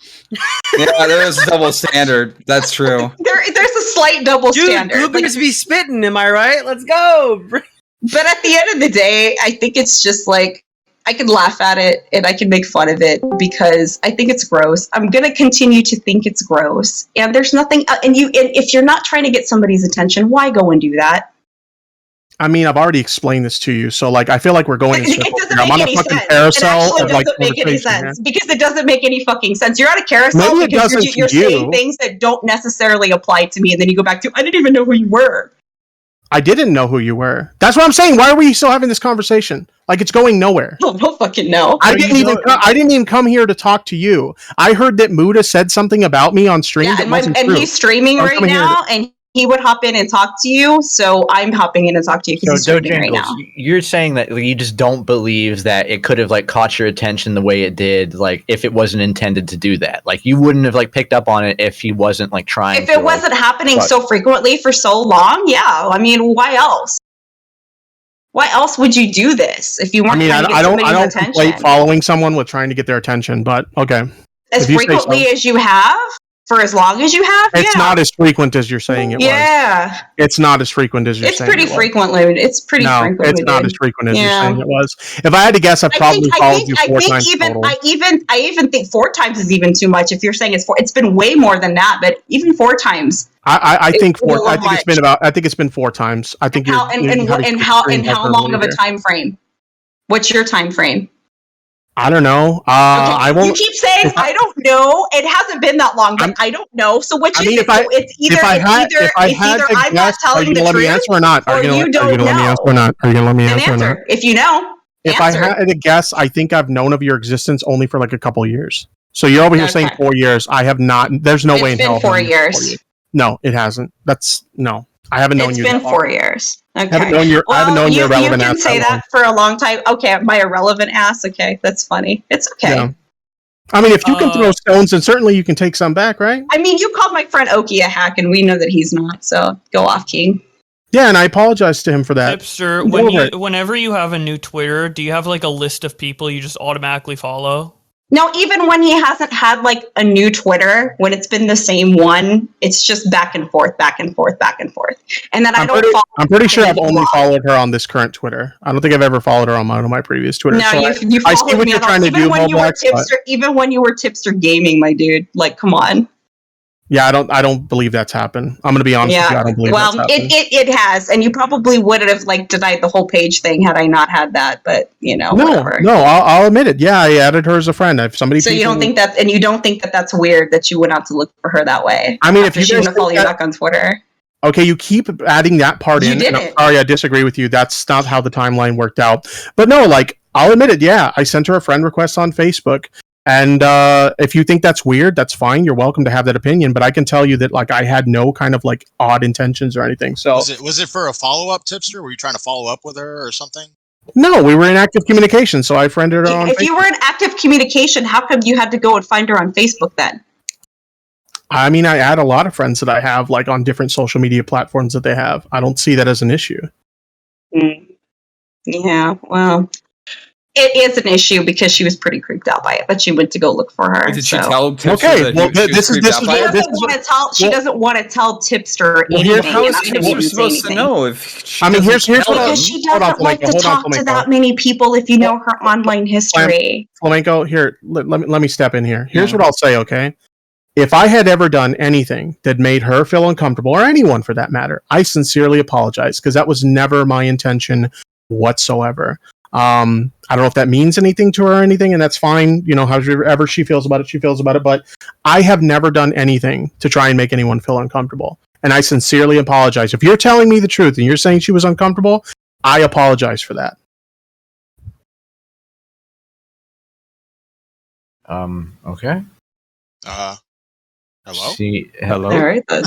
S12: Yeah, there is a double standard. That's true.
S10: There's a slight double standard.
S11: Dude, Lucas be spitting, am I right? Let's go.
S10: But at the end of the day, I think it's just like, I can laugh at it and I can make fun of it because I think it's gross. I'm going to continue to think it's gross. And there's nothing, and if you're not trying to get somebody's attention, why go and do that?
S8: I mean, I've already explained this to you. So like, I feel like we're going in circles.
S10: It doesn't make any sense. It actually doesn't make any sense because it doesn't make any fucking sense. You're on a carousel because you're saying things that don't necessarily apply to me. And then you go back to, I didn't even know who you were.
S8: I didn't know who you were. That's what I'm saying. Why are we still having this conversation? Like, it's going nowhere.
S10: Oh, don't fucking know.
S8: I didn't even come here to talk to you. I heard that Muta said something about me on stream.
S10: Yeah, and he's streaming right now, and he would hop in and talk to you. So I'm hopping in and talk to you because he's streaming right now.
S6: You're saying that you just don't believe that it could have like caught your attention the way it did, like if it wasn't intended to do that. Like you wouldn't have like picked up on it if he wasn't like trying.
S10: If it wasn't happening so frequently for so long, yeah. I mean, why else? Why else would you do this if you weren't trying to get somebody's attention? I don't conflate
S8: following someone with trying to get their attention, but okay.
S10: As frequently as you have? For as long as you have?
S8: It's not as frequent as you're saying it was.
S10: Yeah.
S8: It's not as frequent as you're saying it was.
S10: It's pretty frequently. It's pretty frequent.
S8: No, it's not as frequent as you're saying it was. If I had to guess, I've probably followed you 4 times total.
S10: I even think 4 times is even too much. If you're saying it's 4, it's been way more than that, but even 4 times.
S8: I think it's been 4 times. I think
S10: how long of a time frame? What's your time frame?
S8: I don't know. I won't.
S10: You keep saying I don't know. It hasn't been that long, but I don't know. So which is it? So it's either I'm not telling the truth,
S8: let me answer or not? Are you going to let me answer or not? Are you going to let me answer or not?
S10: If you know,
S8: if I had to guess, I think I've known of your existence only for like a couple of years. So you're over here saying 4 years. I have not. There's no way in hell.
S10: It's been 4 years.
S8: No, it hasn't. I haven't known you.
S10: It's been 4 years. Okay.
S8: I haven't known your irrelevant ass.
S10: You can say that for a long time. Okay, my irrelevant ass. Okay, that's funny. It's okay.
S8: Yeah. I mean, if you can throw stones, then certainly you can take some back, right?
S10: I mean, you called my friend Oki a hack, and we know that he's not. So go off, King.
S8: Yeah, and I apologize to him for that.
S9: Tipster, whenever you have a new Twitter, do you have like a list of people you just automatically follow?
S10: No, even when he hasn't had like a new Twitter, when it's been the same one, it's just back and forth, back and forth, back and forth. And then
S8: I'm pretty sure I've only followed her on this current Twitter. I don't think I've ever followed her on one of my previous Twitter.
S10: No,
S8: so
S10: you
S8: I see what you're trying to do.
S10: Even when you were Tipster Gaming, my dude, like, come on.
S8: Yeah, I don't believe that's happened. I'm gonna be honest with you. I don't believe that's happened.
S10: It has, and you probably would have like denied the whole page thing had I not had that. But whatever.
S8: No, I'll admit it. Yeah, I added her as a friend. If somebody,
S10: so you don't think that, and you don't think that that's weird that you went out to look for her that way?
S8: I mean, if you
S10: guys follow you back on Twitter.
S8: Okay, you keep adding that part in. And I'm sorry, I disagree with you. That's not how the timeline worked out. But no, like I'll admit it. Yeah, I sent her a friend request on Facebook. And if you think that's weird, that's fine. You're welcome to have that opinion. But I can tell you that like I had no kind of like odd intentions or anything. So
S7: was it for a follow-up, Tipster? Were you trying to follow up with her or something?
S8: No, we were in active communication, so I friended her on Facebook.
S10: If you were in active communication, how come you had to go and find her on Facebook then?
S8: I mean, I add a lot of friends that I have like on different social media platforms that they have. I don't see that as an issue.
S10: Yeah, well, it is an issue because she was pretty creeped out by it, but she went to go look for her.
S12: Did she tell Tipster?
S8: Okay, well,
S10: she doesn't want to tell Tipster anything.
S12: How is Tipster supposed to know if she
S8: here's what
S10: because she doesn't like to talk to that many people if you know her online history.
S8: Flamenco, here, let me step in here. Here's what I'll say, okay? If I had ever done anything that made her feel uncomfortable, or anyone for that matter, I sincerely apologize because that was never my intention whatsoever. I don't know if that means anything to her or anything, and that's fine. You know, however she feels about it, she feels about it. But I have never done anything to try and make anyone feel uncomfortable. And I sincerely apologize. If you're telling me the truth and you're saying she was uncomfortable, I apologize for that.
S6: Okay.
S7: Hello?
S6: Hello?
S10: All right then.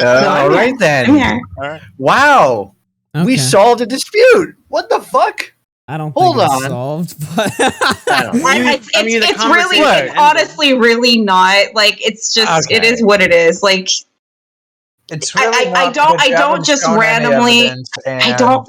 S6: All right then.
S10: I'm here.
S6: Wow.
S1: Okay.
S6: We solved a dispute. What the fuck?
S1: I don't think it's solved, but
S10: it's honestly really not. Like, it's just, it is what it is. Like,
S13: it's really
S10: I don't just randomly, I don't.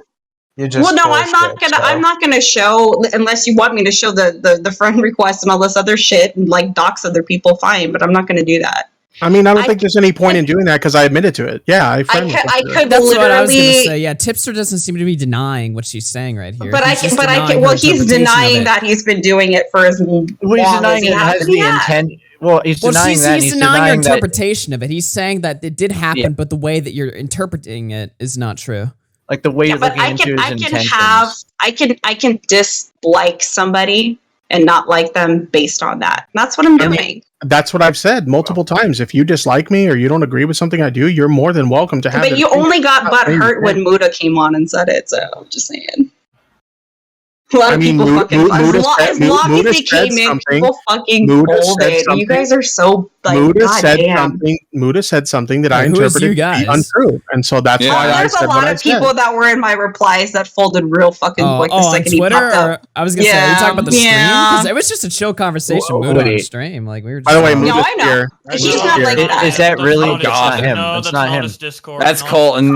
S10: Well, no, I'm not gonna show unless you want me to show the friend request and all this other shit and like dox other people. Fine, but I'm not gonna do that.
S8: I mean, I don't think there's any point in doing that because I admitted to it. Yeah, I could
S1: That's what I was going to say. Yeah, Tipster doesn't seem to be denying what she's saying right here.
S10: But he's denying that he's been doing it for as long as he has the intent.
S6: Well, he's denying that.
S1: He's denying your interpretation of it. He's saying that it did happen, but the way that you're interpreting it is not true.
S6: Like the way you're looking into his intentions.
S10: I can dislike somebody and not like them based on that. That's what I'm doing.
S8: That's what I've said multiple times. If you dislike me or you don't agree with something I do, you're more than welcome to have it.
S10: But you only got butthurt when Muta came on and said it, so I'm just saying. A lot of people fucking as long as they came in, people fucking folded. You guys are so like,
S8: Muta said something that I interpreted to be untrue, and so that's why I said what I said.
S10: There's a lot of people that were in my replies that folded real fucking quick the second he popped up.
S1: I was gonna say, are you talking about the stream? Because it was just a chill conversation. Muta on the stream, like we were.
S8: By the way,
S10: no, I know. He's not like that.
S6: Is that really? That's not him. That's not him.
S12: That's Colton.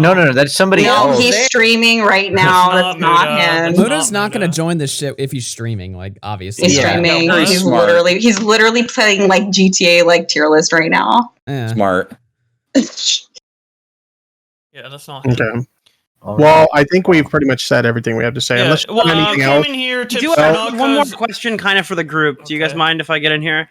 S6: No, that's somebody else.
S10: No, he's streaming right now. That's not him.
S1: Muta's not gonna join this shit if he's streaming. Like obviously,
S10: he's streaming. He's literally playing like like GTA like tier list right now.
S1: Yeah.
S12: Smart.
S9: Yeah, that's not
S8: Okay. Well, I think we've pretty much said everything we have to say.
S9: Yeah,
S8: Unless you have anything else.
S11: I do have one more question kind of for the group. Do you guys mind if I get in here?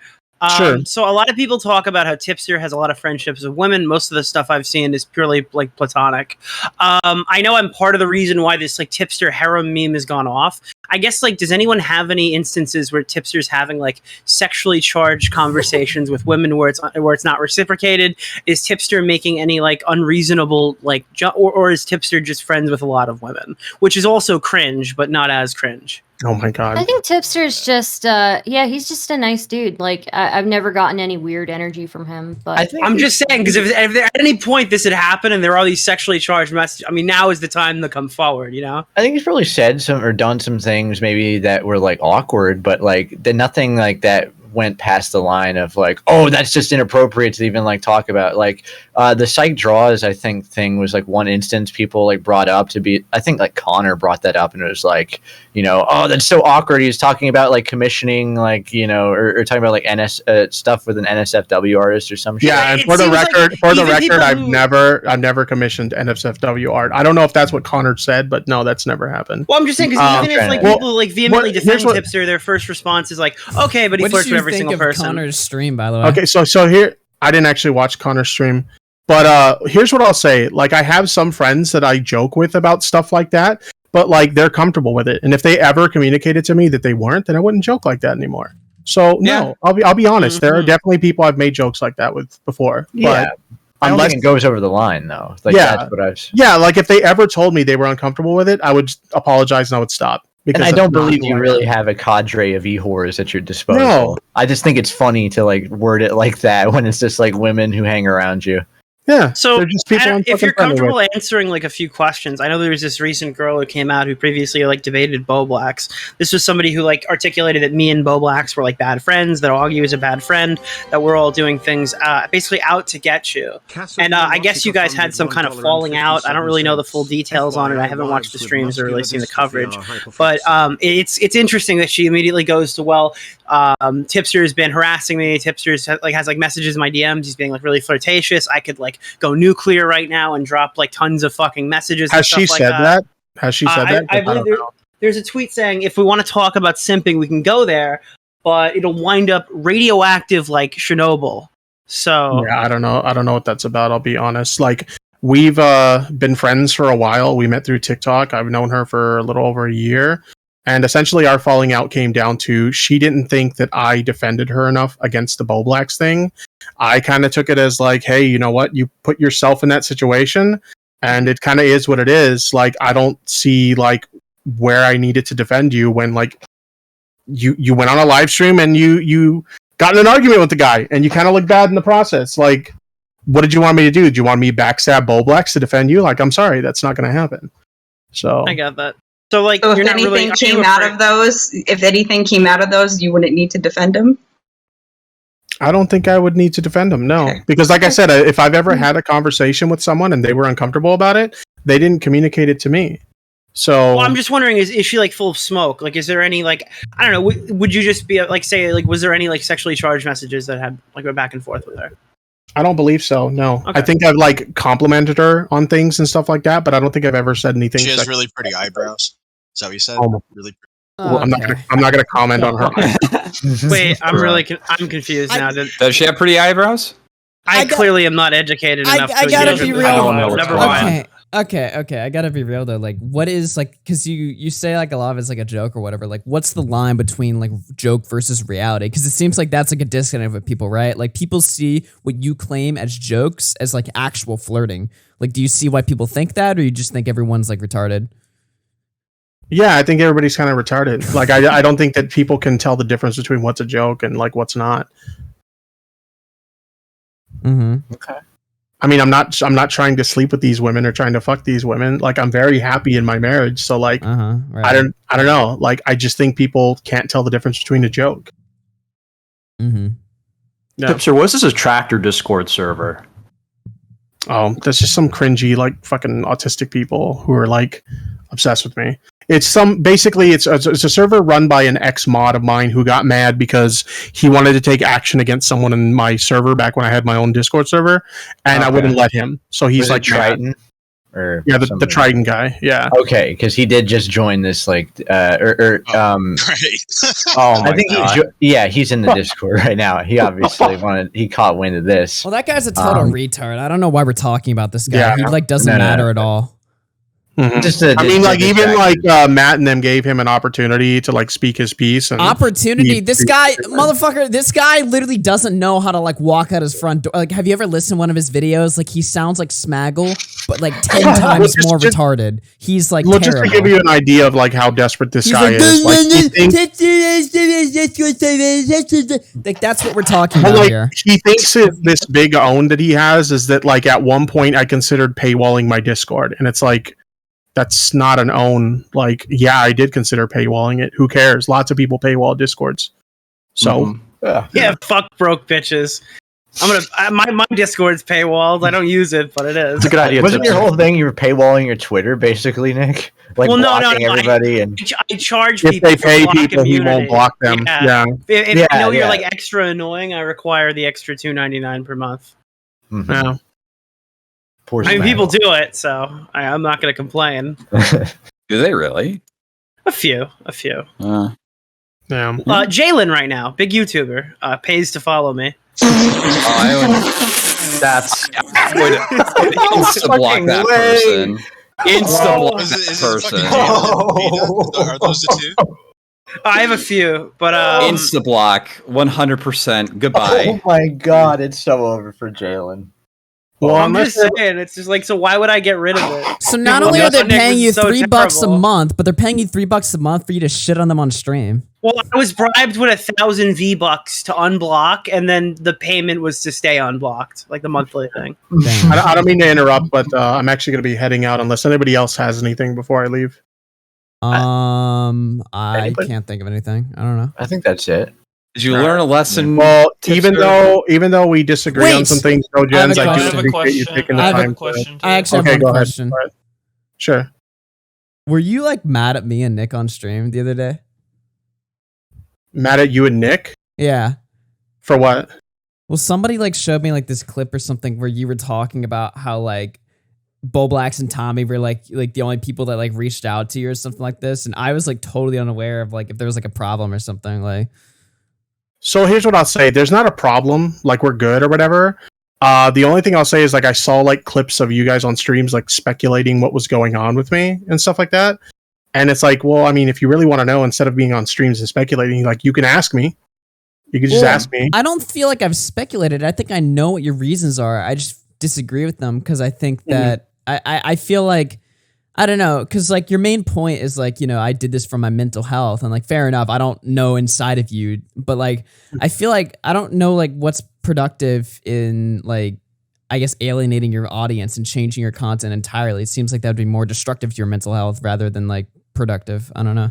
S8: Sure.
S11: So a lot of people talk about how Tipster has a lot of friendships with women. Most of the stuff I've seen is purely like platonic. I know I'm part of the reason why this like Tipster harem meme has gone off. I guess like, does anyone have any instances where Tipster's having like sexually charged conversations with women where it's not reciprocated? Is Tipster making any like unreasonable like or is Tipster just friends with a lot of women, which is also cringe but not as cringe?
S8: Oh my god!
S14: I think Tipster's just, he's just a nice dude. Like, I've never gotten any weird energy from him. But
S11: I'm just saying, because if there, at any point this had happened and there are all these sexually charged messages, I mean, now is the time to come forward, you know?
S6: I think he's probably said some or done some things maybe that were like awkward, but like nothing like that went past the line of like, oh, that's just inappropriate to even like talk about. Like the psych draws, I think thing was like one instance people like brought up to be. I think like Connor brought that up and it was like, you know, oh, that's so awkward. He was talking about like commissioning, like, you know, or talking about like stuff with an NSFW artist or some shit.
S8: Yeah, and for the record, I've never commissioned NSFW art. I don't know if that's what Connor said, but no, that's never happened.
S11: Well, I'm just saying because even if like people like vehemently defend Tipster, their first response is like, okay, but he flirts with every single person.
S1: Connor's stream, by the way.
S8: Okay, so here I didn't actually watch Connor's stream, but here's what I'll say. Like, I have some friends that I joke with about stuff like that, but like they're comfortable with it. And if they ever communicated to me that they weren't, then I wouldn't joke like that anymore. So no, I'll be honest. There are definitely people I've made jokes like that with before.
S6: Yeah.
S8: But
S6: I don't think it goes over the line though. Like, that's what I was...
S8: Yeah, like if they ever told me they were uncomfortable with it, I would apologize and I would stop.
S6: And I don't believe you really have a cadre of e-whores at your disposal.
S8: No.
S6: I just think it's funny to like word it like that when it's just like women who hang around you.
S8: Yeah.
S11: So
S8: just people
S11: if you're comfortable answering like a few questions, I know there was this recent girl who came out who previously like debated Bo Blacks. This was somebody who like articulated that me and Bo Blacks were like bad friends, that Augie is a bad friend, that we're all doing things basically out to get you. And I guess you guys had some kind of falling out. I don't really know the full details on it. I haven't watched the streams or really seen the coverage. But it's interesting that she immediately goes to, well, Tipster has been harassing me. Tipster has like messages in my DMs. He's being like really flirtatious. I could like go nuclear right now and drop like tons of fucking messages.
S8: Has she said that? Has she said that?
S11: I believe there's a tweet saying if we want to talk about simping, we can go there, but it'll wind up radioactive like Chernobyl. So
S8: yeah, I don't know what that's about. I'll be honest. Like, we've been friends for a while. We met through TikTok. I've known her for a little over a year. And essentially our falling out came down to she didn't think that I defended her enough against the Bo Blacks thing. I kind of took it as like, hey, you know what? You put yourself in that situation and it kind of is what it is. Like, I don't see like where I needed to defend you when like you went on a live stream and you got in an argument with the guy and you kind of look bad in the process. Like, what did you want me to do? Did you want me to backstab Bo Blacks to defend you? Like, I'm sorry, that's not going to happen. So
S11: I got that. So, like,
S10: if
S11: you're not
S10: anything
S11: really,
S10: came out of those, you wouldn't need to defend him.
S8: I don't think I would need to defend him. No, because like I said, if I've ever had a conversation with someone and they were uncomfortable about it, they didn't communicate it to me. So,
S11: well, I'm just wondering: is she like full of smoke? Like, is there any like I don't know? Would you just be like say like was there any like sexually charged messages that had like went back and forth with her?
S8: I don't believe so. No,
S11: Okay.
S8: I think I've like complimented her on things and stuff like that, but I don't think I've ever said anything.
S7: She has really pretty eyebrows. Is that what you said? Really pretty.
S8: Well, I'm not gonna comment on her.
S11: Wait, I'm confused now.
S12: Does she have pretty eyebrows?
S11: I clearly am not educated enough.
S1: I gotta be real.
S11: Never mind.
S1: Okay. I gotta be real though. Like, what is like? Because you say like a lot of it's like a joke or whatever. Like, what's the line between like joke versus reality? Because it seems like that's like a disconnect with people, right? Like, people see what you claim as jokes as like actual flirting. Like, do you see why people think that, or you just think everyone's like retarded?
S8: Yeah, I think everybody's kind of retarded. Like, I don't think that people can tell the difference between what's a joke and like what's not.
S1: Mm-hmm.
S6: Okay.
S8: I mean, I'm not trying to sleep with these women or trying to fuck these women. Like, I'm very happy in my marriage. So like,
S1: right.
S8: I don't know. Like, I just think people can't tell the difference between a joke.
S1: Mm-hmm.
S8: Yeah.
S15: Tipster, what's this Attractor Discord server?
S8: Oh, that's just some cringy, like, fucking autistic people who are like obsessed with me. It's a server run by an ex-mod of mine who got mad because he wanted to take action against someone in my server back when I had my own Discord server, and I wouldn't let him. So he's like
S6: Triton, or
S8: the Triton guy. Yeah.
S6: Okay, because he did just join this
S7: great.
S6: Oh my God. He's in the Discord right now. He obviously he caught wind of this.
S1: Well, that guy's a total retard. I don't know why we're talking about this guy. He doesn't matter at all.
S8: Mm-hmm. Matt and them gave him an opportunity to speak his piece. And
S1: this guy literally doesn't know how to walk out his front door. Have you ever listened to one of his videos? He sounds like Smaggle, but 10 times more retarded. He's terrible.
S8: Just to give you an idea of how desperate this guy is.
S1: That's what we're talking about here.
S8: He thinks this big own that he has is that at one point I considered paywalling my Discord, and it's that's not an own. I did consider paywalling it. Who cares? Lots of people paywall Discords. So
S11: fuck broke bitches. My Discord's paywalled. I don't use it, but it is.
S6: It's a good idea. Wasn't your whole thing you were paywalling your Twitter, basically, Nick? Blocking everybody.
S11: I charge
S8: if
S11: people.
S8: If they pay people, he won't block them. Yeah.
S11: If I know you're extra annoying, I require the extra $2.99 per month.
S6: Mm-hmm.
S8: Yeah.
S11: People do it, so I'm not going to complain.
S12: Do they really?
S11: A few.
S8: Yeah.
S11: Jalen right now, big YouTuber, pays to follow me.
S12: That's insta-block that person. Insta-block that person.
S7: Are those the two?
S11: I have a few, but
S12: insta-block 100%. Goodbye.
S6: Oh my God, it's so over for Jalen.
S11: Well, I'm just saying, it's just so why would I get rid of it?
S1: So not only are they paying you $3 a month, but they're paying you $3 a month for you to shit on them on stream.
S11: Well, I was bribed with 1,000 V-Bucks to unblock, and then the payment was to stay unblocked, the monthly thing.
S8: I don't mean to interrupt, but I'm actually going to be heading out unless anybody else has anything before I leave.
S1: I can't think of anything. I don't know.
S6: I think that's it.
S12: Did you learn a lesson?
S8: Well, even though we disagree on some things, Doejenggles, I do appreciate you taking the time.
S1: I actually have one question.
S8: Sure.
S1: Were you mad at me and Nick on stream the other day?
S8: Mad at you and Nick?
S1: Yeah.
S8: For what?
S1: Well, somebody showed me this clip or something where you were talking about how Boblax and Tommy were the only people that reached out to you or something like this, and I was totally unaware of if there was a problem or something
S8: So here's what I'll say. There's not a problem. We're good or whatever. The only thing I'll say is I saw clips of you guys on streams speculating what was going on with me and stuff like that. And it's well, I mean, if you really want to know, instead of being on streams and speculating, you can ask me. You can just ask me.
S1: I don't feel like I've speculated. I think I know what your reasons are. I just disagree with them because I think that I feel I don't know, because your main point is I did this for my mental health, and fair enough, I don't know inside of you, but I feel I don't know what's productive in I guess alienating your audience and changing your content entirely. It seems that would be more destructive to your mental health rather than productive. I don't know.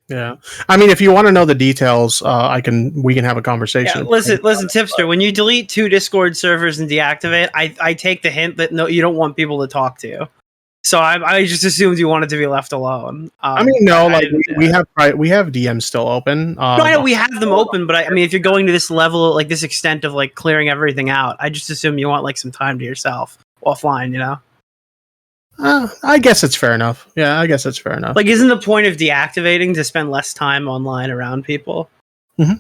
S8: Yeah, I mean, if you want to know the details, we can have a conversation.
S11: Yeah, listen, Tipster. When you delete 2 Discord servers and deactivate, I take the hint that no, you don't want people to talk to you. So I just assumed you wanted to be left alone.
S8: I mean, no, we have DMs still open.
S11: No, I know we have them open, but I mean, if you're going to this level, this extent of clearing everything out, I just assume you want some time to yourself offline,
S8: I guess it's fair enough. Yeah, I guess it's fair enough.
S11: Isn't the point of deactivating to spend less time online around people?
S8: Mm-hmm.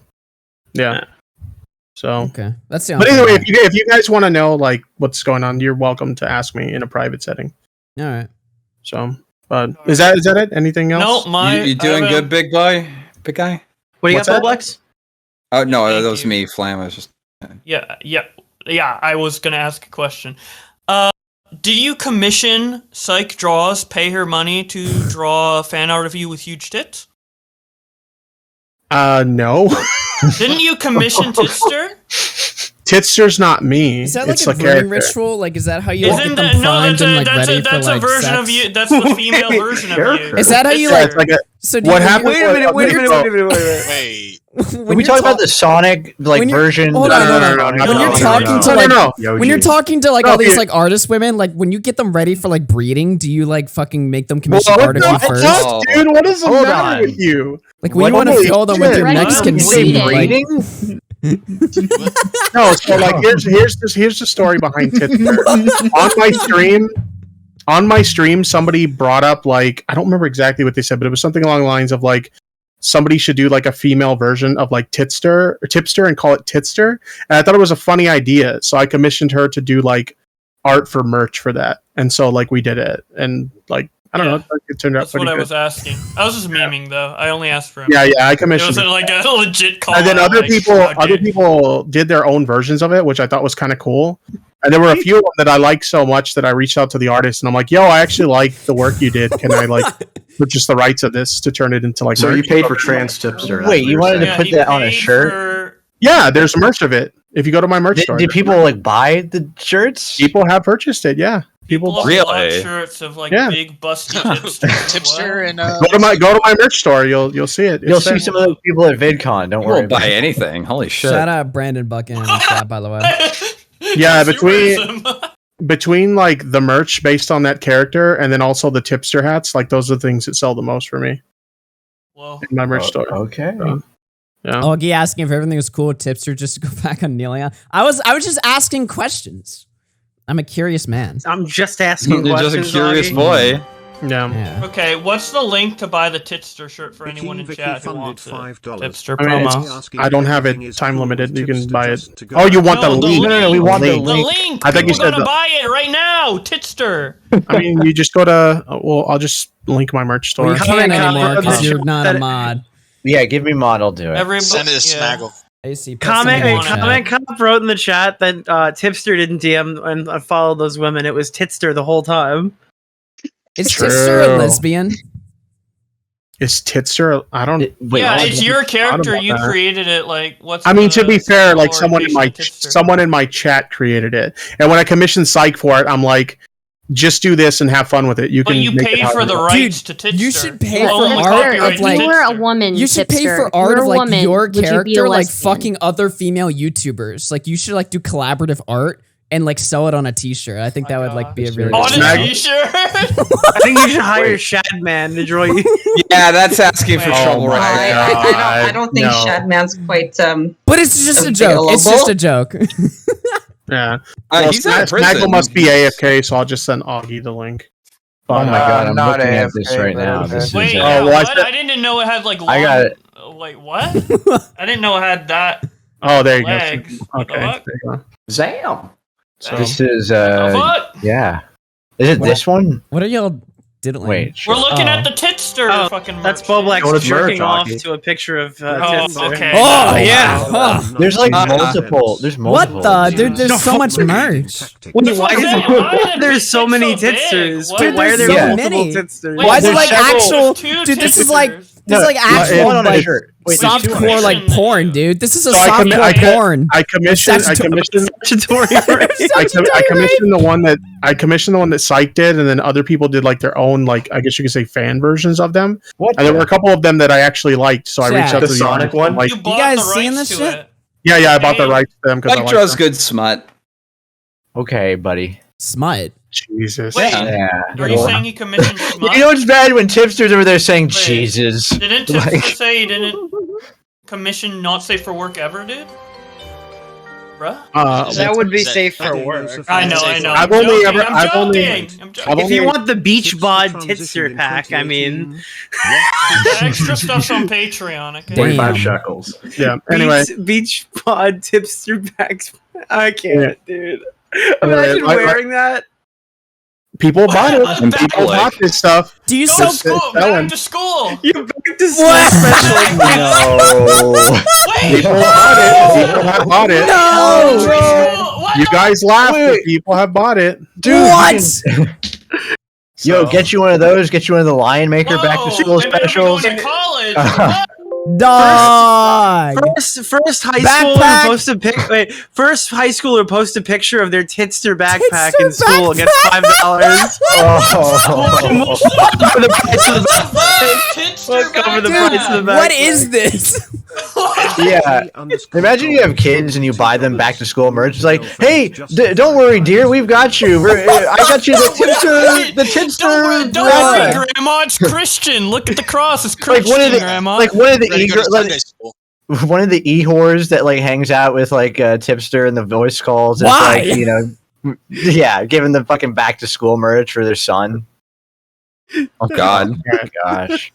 S8: Yeah. So
S1: okay, that's the.
S8: But anyway, if you guys want to know what's going on, you're welcome to ask me in a private setting.
S1: All right.
S8: So, is that it? Anything else?
S9: No,
S12: you doing good, big guy? Big guy?
S11: What do you got, Boblex?
S12: Oh no, that was me, Flam. I was just.
S9: Yeah. I was gonna ask a question. Did you commission Psych Draws, pay her money to draw fan art of you with huge tits?
S8: No.
S9: Didn't you commission Tipster?
S8: Tipster's not me.
S1: Is that like
S8: it's
S1: a
S8: a
S1: grooming
S8: character.
S1: ritual? Like, is that how you
S9: Isn't
S1: get them
S9: that, no,
S1: primed
S9: that's
S1: and
S9: a,
S1: like
S9: that's
S1: ready
S9: a, that's
S1: for
S9: a
S1: like
S9: version
S1: sex?
S9: of you. That's the female version of you.
S1: Is that how you
S8: Yeah,
S1: like?
S8: it's like a,
S1: So do
S8: what
S1: you,
S8: happened?
S6: Wait a minute, wait a minute, wait a minute, wait a minute.
S7: Wait.
S6: Are we talking about the Sonic version?
S1: Hold on, hold on.
S8: No,
S1: When you're talking to like, when you're talking to like
S8: No,
S1: all these
S8: it-
S1: like artist women, like when you get them ready for like breeding, do you like fucking make them commission
S8: What
S1: art of
S8: the
S1: you first?
S8: fuck, dude? What is the
S6: Hold
S8: matter
S6: on.
S8: with you?
S1: Like when you want to fill them with your
S14: Ready
S1: Mexican
S14: for
S1: seed,
S14: breeding?
S1: like
S8: No, so like here's the story behind Tipster. On my stream, somebody brought up like I don't remember exactly what they said, but it was something along the lines of like somebody should do like a female version of like Tipster and call it Tipster. And I thought it was a funny idea, so I commissioned her to do like art for merch for that. And so like we did it, and like I don't know, it turned out
S9: That's
S8: pretty
S9: what I
S8: good.
S9: was asking. I was just memeing though. I only asked for him.
S8: Yeah, I
S9: It
S8: commissioned.
S9: wasn't like a legit call.
S8: And then
S9: out,
S8: other
S9: like,
S8: people did their own versions of it, which I thought was kind of cool. And there were a few of them that I liked so much that I reached out to the artist and I'm like, "Yo, I actually like the work you did. Can I like purchase the rights of this to turn it into like?"
S15: So
S8: merch?
S15: you paid for trans Tipster?
S6: Wait, you wanted to put that on a shirt?
S8: Yeah, there's merch of it. If you go to my merch store,
S6: Did people like buy the shirts?
S8: People have purchased it. Yeah, people
S9: Really? Shirts of like big busty
S7: Tipster and
S8: go to my merch store. You'll see it.
S6: You'll
S8: It's
S6: see
S8: there.
S6: some of those people at VidCon. Don't
S12: You
S6: worry.
S12: won't buy anything. Holy shit.
S1: shout out Brandon Buckin in the chat, by the way.
S8: Yeah, between like the merch based on that character and then also the Tipster hats, like those are the things that sell the most for me.
S9: Well,
S8: in my merch store.
S6: Okay.
S8: So, yeah.
S1: Augie asking if everything was cool with Tipster, just to go back on Nelia. I was just asking questions. I'm a curious man.
S11: I'm just asking
S12: You're
S11: questions.
S12: just a curious
S11: Augie.
S12: boy.
S8: Yeah.
S9: Okay, what's the link to buy the Tipster shirt for anyone in chat who wants it? Tipster
S8: I mean,
S9: promo.
S8: I don't have it time limited. You can buy it. Oh, you want the
S9: No, the
S8: link?
S9: link.
S8: No, we want the
S9: The
S8: link.
S9: link.
S8: I think you
S9: We're
S8: said
S9: gonna buy it right now. Tipster.
S8: I mean, you just go to. Well, I'll just link my merch store.
S1: Well, you can't anymore because you're not a mod.
S6: Yeah, give me mod. I'll do it.
S7: Send it to Smaggle.
S1: I see.
S11: Comment Cop wrote in the chat that Tipster didn't DM and follow those women. It was Titster the whole time.
S1: Is Tipster a lesbian?
S8: Is Tipster? I don't.
S9: Yeah, it's your character. You
S8: that.
S9: created it. Like, what's?
S8: I mean, to be fair, like
S9: orientation
S8: someone in my chat created it, and when I commissioned Psych for it, I'm like, just do this and have fun with it. You
S9: But
S8: can.
S9: you
S8: make
S9: paid
S8: it
S9: for the rights to Tipster.
S1: You should pay
S9: You
S1: for
S9: own the
S1: art
S9: copyright
S1: of
S9: to
S1: like.
S14: If you were a woman,
S1: You should pay
S14: Tipster,
S1: for
S14: if you
S1: art
S14: were
S1: of
S14: a
S1: like
S14: woman,
S1: your
S14: would you be a
S1: character, like
S14: lesbian?
S1: fucking other female YouTubers. Like you should like do collaborative art and like sell it on a T-shirt. I think that would like be a really
S11: On
S1: good
S11: a
S1: deal.
S11: T-shirt. I think you should hire Shadman to draw you.
S12: Yeah, that's asking for
S8: Oh
S12: trouble right now.
S10: I don't think
S8: No.
S10: Shadman's quite.
S1: But it's just a joke. It's just a joke.
S8: Yeah.
S12: He's out of prison.
S8: Snaggle must be AFK, so I'll just send Augie the link.
S6: Oh my god, I'm
S13: not
S6: looking at
S13: AFK,
S6: this right now. This
S9: Wait,
S6: is.
S9: yeah,
S8: well, I
S9: what?
S8: said-
S9: I didn't know it had like. Long,
S6: I got it.
S9: Wait, what? I didn't know it had that.
S8: Oh, there you
S9: Legs.
S8: go.
S9: What the
S8: Okay.
S9: fuck?
S8: There you go.
S15: Zam.
S8: So,
S6: This is
S9: The fuck?
S6: yeah. Is it this one?
S1: What are y'all diddling?
S6: Wait.
S9: We're
S6: shit.
S9: looking
S1: Oh.
S9: at the Tipster
S11: Oh,
S9: fucking.
S11: that's
S9: merch.
S11: Boblax
S15: Go to
S11: jerking
S15: merch,
S11: off
S15: Augie.
S11: to a picture of
S9: Oh,
S11: Tipster.
S9: okay.
S1: Oh yeah. Oh.
S6: There's like
S12: Uh,
S6: multiple. There's multiple.
S1: What the dude? There's so much merch.
S11: Wait, why
S9: Why
S11: is there's so many
S9: big?
S11: Tipsters?
S9: What?
S11: Wait, why are there
S1: There's so
S11: multiple
S1: many.
S11: Tipsters?
S9: Wait,
S1: Why is it
S9: there's
S1: like
S9: several.
S1: actual?
S9: There's two
S1: Dude, this is like.
S9: Tipsters.
S1: This is like actual
S6: one on a
S1: like
S6: shirt. Wait, there's two on
S1: softcore
S6: a
S1: like
S9: shirt.
S1: porn, dude. This is a
S8: So I
S1: softcore porn.
S8: I commissioned
S11: Statutory right?
S8: I commissioned the one that Psych did, and then other people did like their own, like I guess you could say fan versions of them.
S6: What?
S8: And there were a couple of them that I actually liked, so I reached out
S15: The
S8: to the
S15: Sonic
S8: artist,
S15: one?
S8: Like,
S9: You bought
S1: guys
S9: the
S1: seeing
S9: rights
S1: this
S9: to
S1: shit?
S9: it.
S8: yeah, I bought the rights to them because I
S12: Mike
S8: liked
S12: draws
S8: them.
S12: good smut.
S6: Okay, buddy.
S1: Smut.
S8: Jesus.
S9: Wait,
S6: Yeah.
S9: are you saying he commissioned smut?
S6: You know what's bad when Tipster's over there saying
S9: Wait.
S6: Jesus.
S9: Didn't Tipster
S6: Like-
S9: say he didn't commission not safe for work ever, dude? Bruh?
S11: That would be
S7: Is that-
S11: safe for work.
S9: I know.
S8: I've only ever- I've only-
S9: I'm joking.
S8: I've
S11: If you
S8: only-
S11: want the beach bod Titster pack, I mean,
S9: The extra stuff's on Patreon, okay?
S15: 25 shekels.
S8: Yeah. Anyway,
S11: beach bod Tipster packs. I can't, dude. Imagine
S8: I-
S11: wearing that.
S8: people bought it, and
S9: Back
S8: people
S12: like-
S8: bought this stuff.
S1: Do you
S9: Go
S1: sell?
S9: to school! Back to school!
S11: You back to school
S1: What?
S11: special.
S6: No.
S9: Wait!
S8: People bought it. People have bought it.
S1: No.
S9: What?
S8: You guys laughed, but
S6: Wait.
S8: people have bought it.
S6: Dude.
S1: What?
S6: Yo,
S8: So-
S6: get you one of those. Get you one of the Lion Maker back to school
S9: Whoa, maybe I'm
S6: specials.
S9: going to college. What?
S1: Dog.
S11: First high schooler post a first high schooler post a picture of their Tipster backpack in school gets $5. For the price of the backpack.
S1: What is this?
S6: Yeah. Imagine you have kids and you buy them back to school merch. It's like, hey, don't worry, dear, we've got you. I got you the Tipster.
S9: Don't worry, Grandma. It's Christian. Look at the cross. It's Christian, Grandma.
S6: Like one of the one of the e-whores that like hangs out with like Tipster and the voice calls.
S1: Why?
S6: Like, yeah, giving the fucking back to school merch for their son.
S12: Oh God!
S6: Oh my gosh!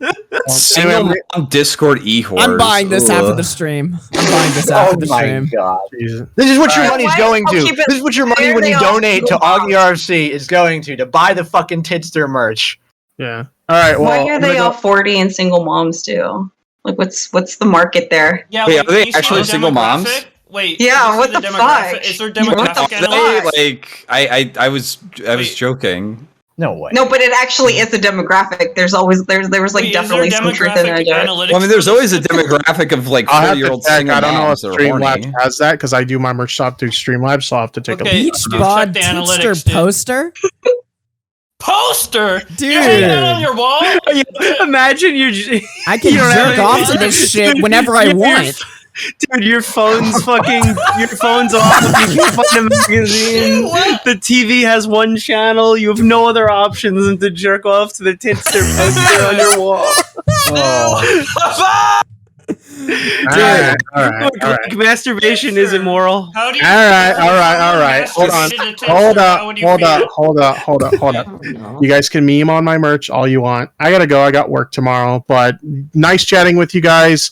S12: Single mom Discord e-whores.
S1: I'm buying this after the stream. I'm buying this after the stream.
S6: God. This is what your money's going to. This is what your money when you donate to Augie RFC is going to buy the fucking Tipster merch.
S8: Yeah. All right. Well,
S10: why are they all 40 and single moms too? Like, what's the market there?
S9: Yeah.
S12: Wait, are they actually single moms?
S9: Wait.
S10: Yeah. What the fuck?
S9: Is there demographic analytics?
S12: Like, I was joking.
S6: No way.
S10: No, but it actually is a demographic. There was definitely some truth in it.
S12: Well, I mean, there's always a demographic of like 40-year-old single
S8: I don't know if
S12: moms that are horny.
S8: Streamlabs has that because I do my merch shop through Streamlabs, so I'll have to take a look.
S1: Beach bod Tipster poster.
S9: Poster,
S1: dude.
S9: You're hanging that on your wall.
S11: Imagine
S1: I can jerk off to this shit whenever I want.
S11: Dude, your phone's off. You can't find a magazine. The TV has one channel. You have no other options than to jerk off to the Tipster poster on your wall.
S8: All right.
S11: Masturbation is immoral.
S8: All right. Hold up. You guys can meme on my merch all you want. I gotta go. I got work tomorrow. But nice chatting with you guys.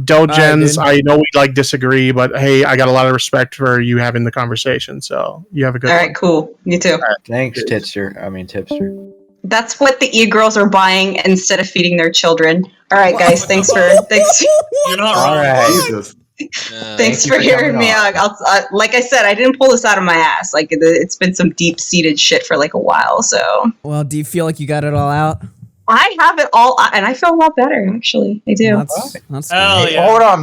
S8: Doejenggles, I know we disagree, but hey, I got a lot of respect for you having the conversation. So you have a good.
S10: All right, cool. You too.
S6: Right. Thanks, Tipster. Tipster.
S10: That's what the e-girls are buying instead of feeding their children. All right, guys. Thanks.
S9: You're not wrong.
S6: All right.
S15: Jesus.
S10: Thanks for hearing me out. Like I said, I didn't pull this out of my ass. Like it's been some deep-seated shit for like a while. So.
S1: Well, do you feel like you got it all out?
S10: I have it all, and I feel a lot better. Actually, I do.
S1: That's
S9: Hell yeah.
S6: Hold on.